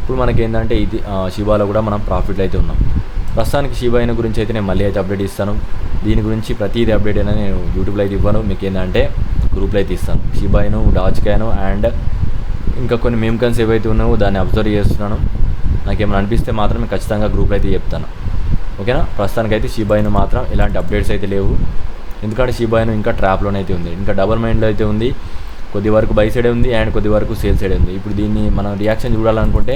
ఇప్పుడు మనకి ఏంటంటే ఇది షిబాలో కూడా మనం ప్రాఫిట్లో అయితే ఉన్నాం. ప్రస్తుతానికి షిబాయిన్ గురించి అయితే నేను మళ్ళీ అయితే అప్డేట్ ఇస్తాను. దీని గురించి ప్రతిదీ అప్డేట్ అయినా నేను యూట్యూబ్లో అయితే ఇవ్వను, మీకు ఏంటంటే గ్రూప్లో అయితే ఇస్తాను. షిబాయిన్, డాజ్ కాయిన్ అండ్ ఇంకా కొన్ని మేమ్ కాయిన్స్ ఏవైతే ఉన్నావో దాన్ని అబ్జర్వ్ చేస్తున్నాను. నాకేమైనా అనిపిస్తే మాత్రం ఖచ్చితంగా గ్రూప్లో అయితే చెప్తాను. ఓకేనా, ప్రస్తుతానికైతే షిబాయిన్ మాత్రం ఎలాంటి అప్డేట్స్ అయితే లేవు. ఎందుకంటే షిబాయిన్ ఇంకా ట్రాప్లోనే అయితే ఉంది, ఇంకా డబల్ మైండ్లో అయితే ఉంది. కొద్ది వరకు బై సైడే ఉంది అండ్ కొద్ది వరకు సేల్ సైడే ఉంది. ఇప్పుడు దీన్ని మనం రియాక్షన్ చూడాలనుకుంటే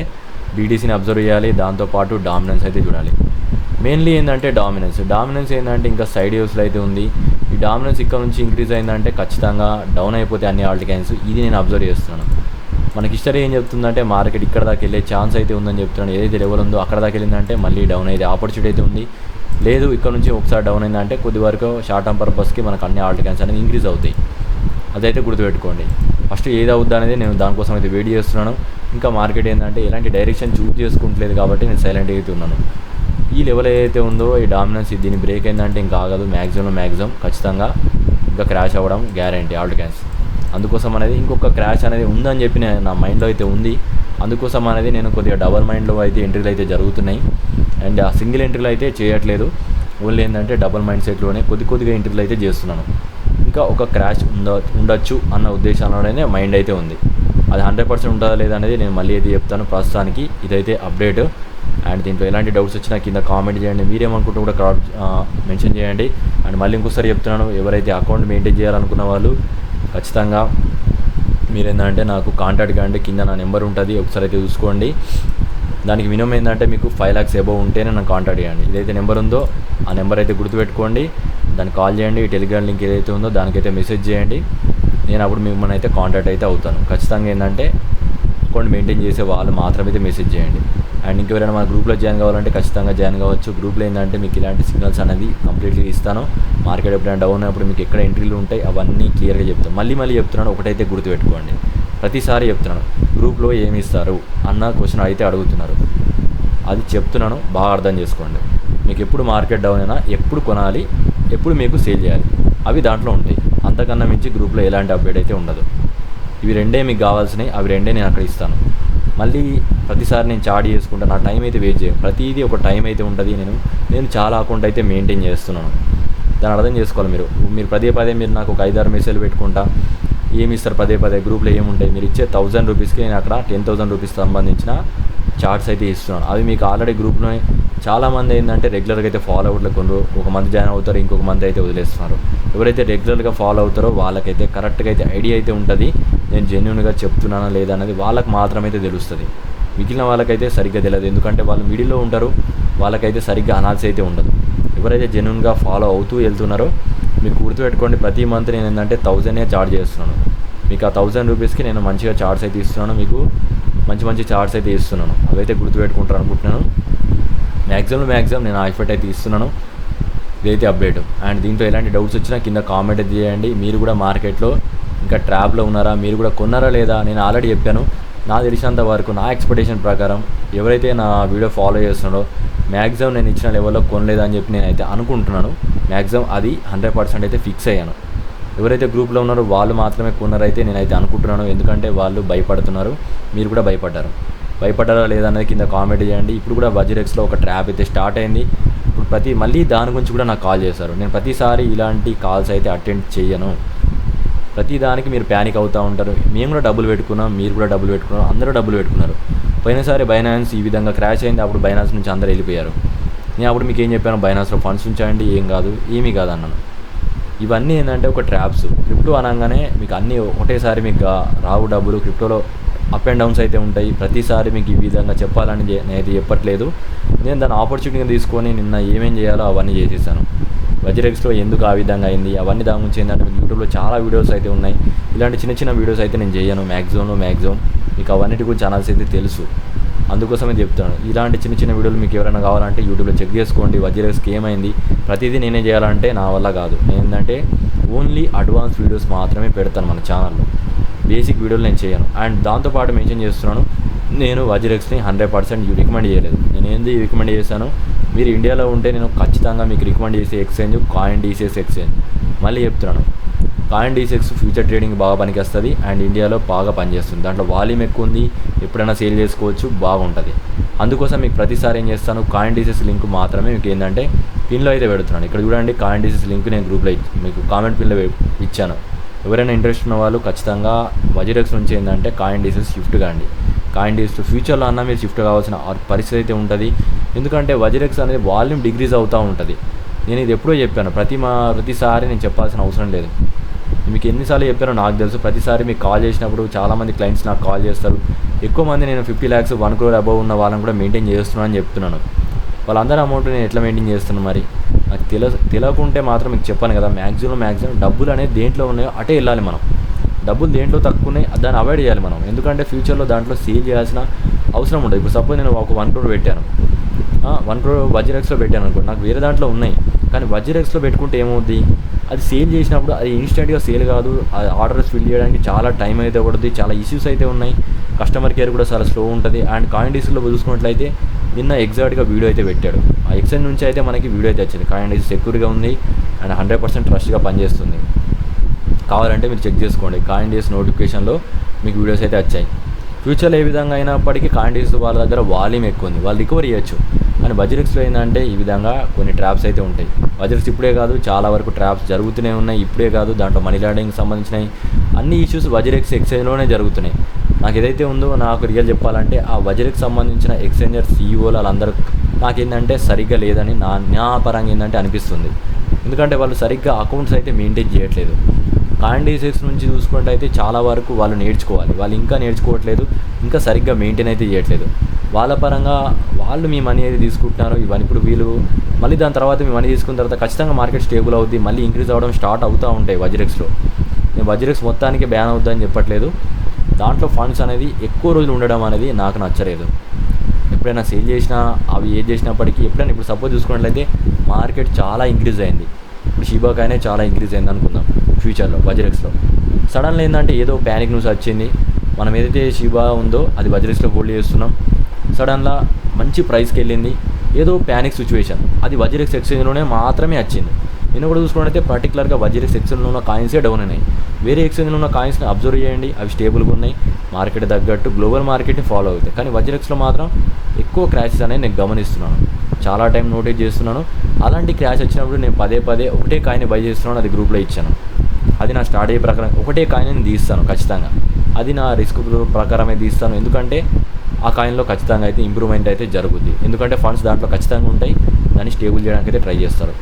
బీటీసీని అబ్జర్వ్ చేయాలి, దాంతోపాటు డామినెన్స్ అయితే చూడాలి. మెయిన్లీ ఏంటంటే డామినెన్స్ ఏంటంటే ఇంకా సైడ్ వేవ్స్లో అయితే ఉంది. ఈ డామినెన్స్ ఇక్కడ నుంచి ఇంక్రీజ్ అయిందంటే ఖచ్చితంగా డౌన్ అయిపోతాయి అన్ని ఆల్ట్ కాయిన్స్. ఇది నేను అబ్జర్వ్ చేస్తున్నాను. మనకి హిస్టరీ ఏం చెప్తుందంటే మార్కెట్ ఇక్కడ దాకా వెళ్ళే ఛాన్స్ అయితే ఉందని చెప్తున్నాను. ఏదైతే లెవెల్ ఉందో అక్కడ దాకా వెళ్ళిందంటే మళ్ళీ డౌన్ అయితే ఆపర్చునిటీ అయితే ఉంది. లేదు ఇక్కడ నుంచి ఒకసారి డౌన్ అయిందంటే కొద్ది వరకు షార్ట్ టర్మ్ పర్పస్కి మనకు అన్ని ఆల్ట్ క్యాన్స్ అనేది ఇంక్రీజ్ అవుతాయి. అదైతే గుర్తుపెట్టుకోండి. ఫస్ట్ ఏది అవుద్దా అనేది నేను దానికోసం అయితే వెయిట్ చేస్తున్నాను. ఇంకా మార్కెట్ ఏంటంటే ఎలాంటి డైరెక్షన్ చూస్ చేసుకుంటలేదు కాబట్టి నేను సైలెంట్ అయితే ఉన్నాను. ఈ లెవెల్ ఏదైతే ఉందో ఈ డామినెన్స్ దీన్ని బ్రేక్ అయిందంటే ఇంకా ఆగదు. మ్యాక్సిమం ఖచ్చితంగా ఇంకా క్రాష్ అవ్వడం గ్యారంటీ ఆల్ట్ క్యాన్స్. అందుకోసం అనేది ఇంకొక క్రాష్ అనేది ఉందని చెప్పి నా మైండ్లో అయితే ఉంది. అందుకోసం అనేది నేను కొద్దిగా డబల్ మైండ్లో అయితే ఎంట్రీలు అయితే జరుగుతున్నాయి. అండ్ ఆ సింగిల్ ఎంట్రీలు అయితే చేయట్లేదు. ఓన్లీ ఏంటంటే డబల్ మైండ్ సెట్లోనే కొద్దిగా ఎంట్రీలు అయితే చేస్తున్నాను. ఇంకా ఒక క్రాష్ ఉండొచ్చు అన్న ఉద్దేశంలోనే మైండ్ అయితే ఉంది. అది 100% ఉంటుందా లేదా అనేది నేను మళ్ళీ అయితే చెప్తాను. ప్రస్తుతానికి ఇదైతే అప్డేట్. అండ్ దీంట్లో ఎలాంటి డౌట్స్ వచ్చినా కింద కామెంట్ చేయండి. మీరేమనుకుంటూ కూడా మెన్షన్ చేయండి. అండ్ మళ్ళీ ఇంకోసారి చెప్తున్నాను, ఎవరైతే అకౌంట్ మెయింటైన్ చేయాలనుకున్న వాళ్ళు ఖచ్చితంగా మీరేంటంటే నాకు కాంటాక్ట్ కాండి. కింద నా నెంబర్ ఉంటుంది, ఒకసారి అయితే చూసుకోండి. దానికి మినిమం ఏంటంటే మీకు 5 lakhs అబోవ్ ఉంటేనే నాకు కాంటాక్ట్ చేయండి. ఏదైతే నెంబర్ ఉందో ఆ నెంబర్ అయితే గుర్తుపెట్టుకోండి. దానికి కాల్ చేయండి. టెలిగ్రామ్ లింక్ ఏదైతే ఉందో దానికైతే మెసేజ్ చేయండి. నేను అప్పుడు మిమ్మల్ని అయితే కాంటాక్ట్ అయితే అవుతాను. ఖచ్చితంగా ఏంటంటే అకౌంట్ మెయింటైన్ చేసే వాళ్ళు మాత్రమైతే మెసేజ్ చేయండి. అండ్ ఇంకెవరైనా మన గ్రూప్లో జాయిన్ కావాలంటే ఖచ్చితంగా జాయిన్ కావచ్చు. గ్రూప్లో ఏంటంటే మీకు ఇలాంటి సిగ్నల్స్ అనేది కంప్లీట్లీ ఇస్తాను. మార్కెట్ ఎప్పుడైనా డౌన్ అయినప్పుడు మీకు ఎక్కడ ఎంట్రీలు ఉంటాయి అవన్నీ క్లియర్గా చెప్తాను. మళ్ళీ చెప్తున్నాను, ఒకటైతే గుర్తుపెట్టుకోండి. ప్రతిసారి చెప్తున్నాను, గ్రూప్లో ఏమి ఇస్తారు అన్న క్వశ్చన్ అయితే అడుగుతున్నారు. అది చెప్తున్నాను, బాగా అర్థం చేసుకోండి. మీకు ఎప్పుడు మార్కెట్ డౌన్ అయినా ఎప్పుడు కొనాలి, ఎప్పుడు మీకు సేల్ చేయాలి అవి దాంట్లో ఉంటాయి. అంతకన్నా మించి గ్రూప్లో ఎలాంటి అప్డేట్ అయితే ఉండదు. ఇవి రెండే మీకు కావాల్సినవి, అవి రెండే నేను అక్కడ ఇస్తాను. మళ్ళీ ప్రతిసారి నేను చార్ట్ చేసుకుంటా, నా టైం అయితే వేస్ట్ చేయను. ప్రతిదీ ఒక టైం అయితే ఉంటుంది. నేను చాలా అకౌంట్ అయితే మెయింటైన్ చేస్తున్నాను. దాన్ని అర్థం చేసుకోవాలి. మీరు పదే మీరు నాకు ఒక 5-6 మెసేజ్లు పెట్టుకుంటా ఏమి ఇస్తారు పదే గ్రూప్లో ఏముంటాయి. మీరు ఇచ్చే 1000 రూపీస్కి నేను అక్కడ 10,000 రూపీస్ సంబంధించిన చార్ట్స్ అయితే ఇస్తున్నాను. అవి మీకు ఆల్రెడీ గ్రూప్లో చాలామంది ఏంటంటే రెగ్యులర్గా అయితే ఫాలో అవుట్లు కొందరు ఒక మంత్ జాయిన్ అవుతారు, ఇంకొక మంత్ అయితే వదిలేస్తున్నారు. ఎవరైతే రెగ్యులర్గా ఫాలో అవుతారో వాళ్ళకైతే కరెక్ట్గా అయితే ఐడియా అయితే ఉంటుంది. నేను జెన్యూన్గా చెప్తున్నానా లేదా అనేది వాళ్ళకి మాత్రమైతే తెలుస్తుంది. మిగిలిన వాళ్ళకైతే సరిగ్గా తెలియదు. ఎందుకంటే వాళ్ళు మిడిల్లో ఉంటారు, వాళ్ళకైతే సరిగ్గా అనాలిసిస్ అయితే ఉండదు. ఎవరైతే జెన్యూన్గా ఫాలో అవుతూ వెళ్తున్నారో మీకు గుర్తుపెట్టుకోండి, ప్రతి మంత్ నేను ఏంటంటే 1000 చార్జ్ చేస్తున్నాను. మీకు ఆ 1000 రూపీస్కి నేను మంచిగా చార్ట్స్ అయితే ఇస్తున్నాను. మీకు మంచి చార్ట్స్ అయితే ఇస్తున్నాను. అవైతే గుర్తుపెట్టుకుంటారు అనుకుంటున్నాను. మ్యాక్సిమం నేను ఆ ఎఫర్ట్ అయితే ఇస్తున్నాను. ఇదైతే అప్డేట్. అండ్ దీంట్లో ఎలాంటి డౌట్స్ వచ్చినా కింద కామెంట్ అయితే చేయండి. మీరు కూడా మార్కెట్లో ఇంకా ట్రాప్లో ఉన్నారా, మీరు కూడా కొన్నారా లేదా? నేను ఆల్రెడీ చెప్పాను. నా తెలిసినంత వరకు నా ఎక్స్పెక్టేషన్ ప్రకారం ఎవరైతే నా వీడియో ఫాలో చేస్తున్నారో మ్యాక్సిమం నేను ఇచ్చిన లెవెల్లో కొనలేదని చెప్పి నేనైతే అనుకుంటున్నాను. మ్యాక్సిమం అది 100% అయితే ఫిక్స్ అయ్యాను. ఎవరైతే గ్రూప్లో ఉన్నారో వాళ్ళు మాత్రమే కొన్నారైతే నేనైతే అనుకుంటున్నాను. ఎందుకంటే వాళ్ళు భయపడుతున్నారు, మీరు కూడా భయపడ్డారా లేదా అనేది కింద కామెంట్ చేయండి. ఇప్పుడు కూడా వజ్రెక్స్లో ఒక ట్రాప్ అయితే స్టార్ట్ అయింది. ఇప్పుడు మళ్ళీ దాని గురించి కూడా నాకు కాల్ చేశారు. నేను ప్రతిసారి ఇలాంటి కాల్స్ అయితే అటెండ్ చేయను. ప్రతి దానికి మీరు ప్యానిక్ అవుతూ ఉంటారు. మేము కూడా డబ్బులు పెట్టుకున్నాం, మీరు కూడా డబ్బులు పెట్టుకున్నారు, అందరూ డబ్బులు పెట్టుకున్నారు. పోయినసారి బైనాన్స్ ఈ విధంగా క్రాష్ అయింది. అప్పుడు బైనాన్స్ నుంచి అందరూ వెళ్ళిపోయారు. నేను అప్పుడు మీకు ఏం చెప్పాను, బైనాన్స్లో ఫండ్స్ ఉంచండి, ఏమీ కాదు అన్నాను. ఇవన్నీ ఏంటంటే ఒక ట్రాప్స్. క్రిప్టో అనగానే మీకు అన్నీ ఒకటేసారి మీకు రావు డబ్బులు. క్రిప్టోలో అప్ అండ్ డౌన్స్ అయితే ఉంటాయి. ప్రతిసారి మీకు ఈ విధంగా చెప్పాలని నేనైతే చెప్పట్లేదు. నేను దాన్ని ఆపర్చునిటీగా తీసుకొని నిన్న ఏమేం చేయాలో అవన్నీ చేసేసాను. వజ్రెక్స్లో ఎందుకు ఆ విధంగా అయింది అవన్నీ దాని గురించి ఏంటంటే మీకు యూట్యూబ్లో చాలా వీడియోస్ అయితే ఉన్నాయి. ఇలాంటి చిన్న వీడియోస్ అయితే నేను చేయను. మ్యాక్సిమం మీకు అవన్నిటి గురించి అనాల్సి అయితే తెలుసు. అందుకోసమే చెప్తాను. ఇలాంటి చిన్న వీడియోలు మీకు ఎవరైనా కావాలంటే యూట్యూబ్లో చెక్ చేసుకోండి. వజ్రెక్స్కి ఏమైంది ప్రతిదీ నేనే చేయాలంటే నా వల్ల కాదు. నేను ఏంటంటే ఓన్లీ అడ్వాన్స్ వీడియోస్ మాత్రమే పెడతాను మన ఛానల్లో. బేసిక్ వీడియోలు నేను చేయను. అండ్ దాంతోపాటు మెన్షన్ చేస్తున్నాను, నేను వజ్రెక్స్ని 100% రికమెండ్ చేయలేదు. నేను ఏంది రికమెండ్ చేశాను, మీరు ఇండియాలో ఉంటే నేను ఖచ్చితంగా మీకు రికమెండ్ చేసే ఎక్స్చేంజ్ CoinDCX ఎక్స్చేంజ్. మళ్ళీ చెప్తున్నాను, CoinDCX ఫ్యూచర్ ట్రేడింగ్ బాగా పనికొస్తుంది అండ్ ఇండియాలో బాగా పనిచేస్తుంది. దాంట్లో వాల్యూమ్ ఎక్కువ ఉంది, ఎప్పుడైనా సేల్ చేసుకోవచ్చు, బాగుంటుంది. అందుకోసం మీకు ప్రతిసారి ఏం చేస్తాను, CoinDCX లింక్ మాత్రమే మీకు ఏంటంటే పిన్లో అయితే పెడుతున్నాను. ఇక్కడ చూడండి, CoinDCX లింక్ నేను గ్రూప్లో మీకు కామెంట్ పిన్లో ఇచ్చాను. ఎవరైనా ఇంట్రెస్ట్ ఉన్న వాళ్ళు ఖచ్చితంగా వజ్రెక్స్ నుంచి ఏంటంటే CoinDCX షిఫ్ట్ కాండి. CoinDCX ఫ్యూచర్లో అన్నా మీరు షిఫ్ట్ కావాల్సిన పరిస్థితి అయితే ఉంటుంది. ఎందుకంటే వజ్రెక్స్ అనేది వాల్యూమ్ డిగ్రీస్ అవుతూ ఉంటుంది. నేను ఇది ఎప్పుడో చెప్పాను, ప్రతిసారి నేను చెప్పాల్సిన అవసరం లేదు. మీకు ఎన్నిసార్లు చెప్పారో నాకు తెలుసు. ప్రతిసారి మీకు కాల్ చేసినప్పుడు చాలామంది క్లయింట్స్ నాకు కాల్ చేస్తారు. ఎక్కువ మంది నేను 50 lakhs 1 crore అబవ్ ఉన్న వాళ్ళని కూడా మెయింటైన్ చేస్తున్నాను అని చెప్తున్నాను. వాళ్ళందరూ అమౌంట్ నేను ఎట్లా మెయింటైన్ చేస్తున్నాను మరి నాకు తెలియకుంటే మాత్రం మీకు చెప్పాను కదా. మ్యాక్సిమం డబ్బులు అనేది దేంట్లో ఉన్నాయో అటే వెళ్ళాలి మనం. డబ్బులు దేంట్లో తక్కువనే దాన్ని అవాయిడ్ చేయాలి మనం. ఎందుకంటే ఫ్యూచర్లో దాంట్లో సేల్ చేయాల్సిన అవసరం ఉండదు. ఇప్పుడు సపోజ్ నేను ఒక 1 crore పెట్టాను, 1 crore వజ్రెక్స్లో పెట్టాను అనుకో, నాకు వేరే దాంట్లో ఉన్నాయి, కానీ వజ్రెక్స్లో పెట్టుకుంటే ఏమవుద్ది, అది సేల్ చేసినప్పుడు అది ఇన్స్టెంట్గా సేల్ కాదు, అది ఆర్డర్స్ ఫిల్ చేయడానికి చాలా టైం అయితే పడుతుంది, చాలా ఇష్యూస్ అయితే ఉన్నాయి, కస్టమర్ కేర్ కూడా చాలా స్లో ఉంటుంది. అండ్ కాయిన్డీస్లో చూసుకున్నట్లయితే నిన్న ఎగ్జాక్ట్గా వీడియో అయితే పెట్టాడు, ఆ ఎక్స్చేంజ్ నుంచి అయితే మనకి వీడియో అయితే వచ్చింది. కాయిన్డీస్ సెక్యూర్గా ఉంది అండ్ 100% ట్రస్ట్గా పనిచేస్తుంది. కావాలంటే మీరు చెక్ చేసుకోండి, కాయిన్డీస్ నోటిఫికేషన్లో మీకు వీడియోస్ అయితే వచ్చాయి. ఫ్యూచర్లో ఏ విధంగా అయినప్పటికీ కాయిన్డీస్ వాళ్ళ దగ్గర వాల్యూమ్ ఎక్కువ ఉంది, వాళ్ళు రికవర్ చేయొచ్చు. కానీ వజ్రెక్స్లో ఏంటంటే ఈ విధంగా కొన్ని ట్రాప్స్ అయితే ఉంటాయి. వజ్రెక్స్ ఇప్పుడే కాదు, చాలా వరకు ట్రాప్స్ జరుగుతూనే ఉన్నాయి, ఇప్పుడే కాదు, దాంట్లో మనీ లాండరింగ్ సంబంధించినవి అన్ని ఇష్యూస్ వజ్రెక్స్ ఎక్స్చేంజ్లోనే జరుగుతున్నాయి. నాకు ఏదైతే ఉందో, నాకు రియల్ చెప్పాలంటే ఆ వజ్రెక్స్ సంబంధించిన ఎక్స్చేంజర్ సీఈఓలు వాళ్ళందరూ నాకేంటంటే సరిగ్గా లేదని నా పరంగా ఏంటంటే అనిపిస్తుంది. ఎందుకంటే వాళ్ళు సరిగ్గా అకౌంట్స్ అయితే మెయింటైన్ చేయట్లేదు. కాయిన్డీస్ నుంచి చూసుకుంటే అయితే చాలా వరకు వాళ్ళు నేర్చుకోవాలి, వాళ్ళు ఇంకా నేర్చుకోవట్లేదు, ఇంకా సరిగ్గా మెయింటైన్ అయితే చేయట్లేదు. వాళ్ళ పరంగా వాళ్ళు మీ మనీ అయితే తీసుకుంటున్నారు ఇవన్నీ. ఇప్పుడు వీళ్ళు మళ్ళీ దాని తర్వాత మీ మనీ తీసుకున్న తర్వాత ఖచ్చితంగా మార్కెట్ స్టేబుల్ అవుద్ది, మళ్ళీ ఇంక్రీజ్ అవ్వడం స్టార్ట్ అవుతూ ఉంటాయి వజ్రెక్స్లో. నేను వజ్రెక్స్ మొత్తానికి బ్యాన్ అవుద్దని చెప్పట్లేదు, దాంట్లో ఫండ్స్ అనేది ఎక్కువ రోజులు ఉండడం అనేది నాకు నచ్చలేదు. ఎప్పుడైనా సేల్ చేసినా అవి ఏది చేసినప్పటికీ ఎప్పుడైనా, ఇప్పుడు సపోజ్ చూసుకున్నట్లయితే మార్కెట్ చాలా ఇంక్రీజ్ అయింది, ఇప్పుడు షిబా కాయిన్ చాలా ఇంక్రీజ్ అయింది అనుకుందాం ఫ్యూచర్లో వజ్రెక్స్లో. సడన్గా ఏంటంటే ఏదో ప్యానిక్ న్యూస్ వచ్చింది, మనం ఏదైతే షిబా ఉందో అది వజ్రెక్స్లో హోల్డ్ చేస్తున్నాం, సడన్గా మంచి ప్రైస్కి వెళ్ళింది, ఏదో ప్యానిక్ సిచ్యువేషన్, అది వజ్రెక్స్ ఎక్స్చేంజ్లోనే మాత్రమే వచ్చింది. నిన్న కూడా చూసుకున్నట్లయితే పర్టికులర్గా వజ్రెక్స్ ఎక్స్చేంజ్లో ఉన్న కాయిన్సే డౌన్ అయినాయి. వేరే ఎక్స్చేంజ్లో ఉన్న కాయిన్స్ని అబ్జర్వ్ చేయండి, అవి స్టేబుల్గా ఉన్నాయి, మార్కెట్ తగ్గట్టు గ్లోబల్ మార్కెట్ని ఫాలో అవుతాయి. కానీ వజ్రెక్స్లో మాత్రం ఎక్కువ క్రాషెస్ అనేది నేను గమనిస్తున్నాను, చాలా టైం నోటీస్ చేస్తున్నాను. అలాంటి క్రాష్ వచ్చినప్పుడు నేను పదే ఒకటే కాయిన్ బై చేస్తున్నాను, అది గ్రూప్లో ఇచ్చాను. అది నా స్ట్రాటజీ ప్రకారం ఒకటే కాయిన్ నేను తీస్తాను ఖచ్చితంగా, అది నా రిస్క్ ప్రకారమే తీస్తాను. ఎందుకంటే ఆ కాయిన్లో ఖచ్చితంగా అయితే ఇంప్రూవ్మెంట్ అయితే జరుగుద్ది, ఎందుకంటే ఫండ్స్ దాంట్లో ఖచ్చితంగా ఉంటాయి, దాన్ని స్టేబుల్ చేయడానికి అయితే ట్రై చేస్తారు.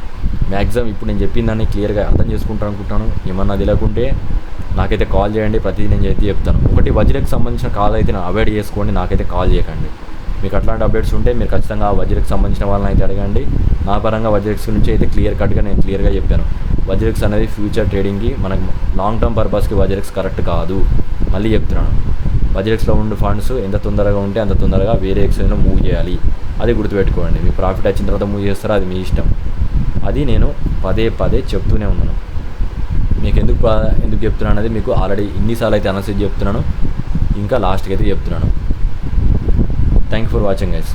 మ్యాక్సిమం ఇప్పుడు నేను చెప్పిన దాన్ని క్లియర్గా అర్థం చేసుకుంటాను అనుకుంటాను. ఏమన్నా తెలియకుంటే నాకైతే కాల్ చేయండి, ప్రతిదీ నేను అయితే చెప్తాను. ఒకటి వజ్రెక్కి సంబంధించిన కాల్ అయితే నేను అవాయిడ్ చేసుకోండి, నాకైతే కాల్ చేయకండి. మీకు అట్లాంటి అప్డేట్స్ ఉంటే మీరు ఖచ్చితంగా వజ్రెక్కి సంబంధించిన వాళ్ళని అయితే అడగండి. నా పరంగా వజ్రెక్స్ నుంచి అయితే నేను క్లియర్గా చెప్పాను. వజ్రెక్స్ అనేది ఫ్యూచర్ ట్రేడింగ్కి, మనకు లాంగ్ టర్మ్ పర్పస్కి వజ్రెక్స్ కరెక్ట్ కాదు. మళ్ళీ చెప్తున్నాను, వజ్రెక్స్లో ఉండే ఫండ్స్ ఎంత తొందరగా ఉంటే అంత తొందరగా వేరే ఎక్స్చేంజ్లో మూవ్ చేయాలి, అది గుర్తుపెట్టుకోండి. మీ ప్రాఫిట్ వచ్చిన తర్వాత మూవ్ చేస్తారో అది మీ ఇష్టం. అది నేను పదే చెప్తూనే ఉన్నాను. మీకు ఎందుకు చెప్తున్నాను అనేది మీకు ఆల్రెడీ ఇన్నిసార్లు అయితే అనౌన్స్ చెప్తున్నాను, ఇంకా లాస్ట్కి అయితే చెప్తున్నాను. Thank you for watching guys.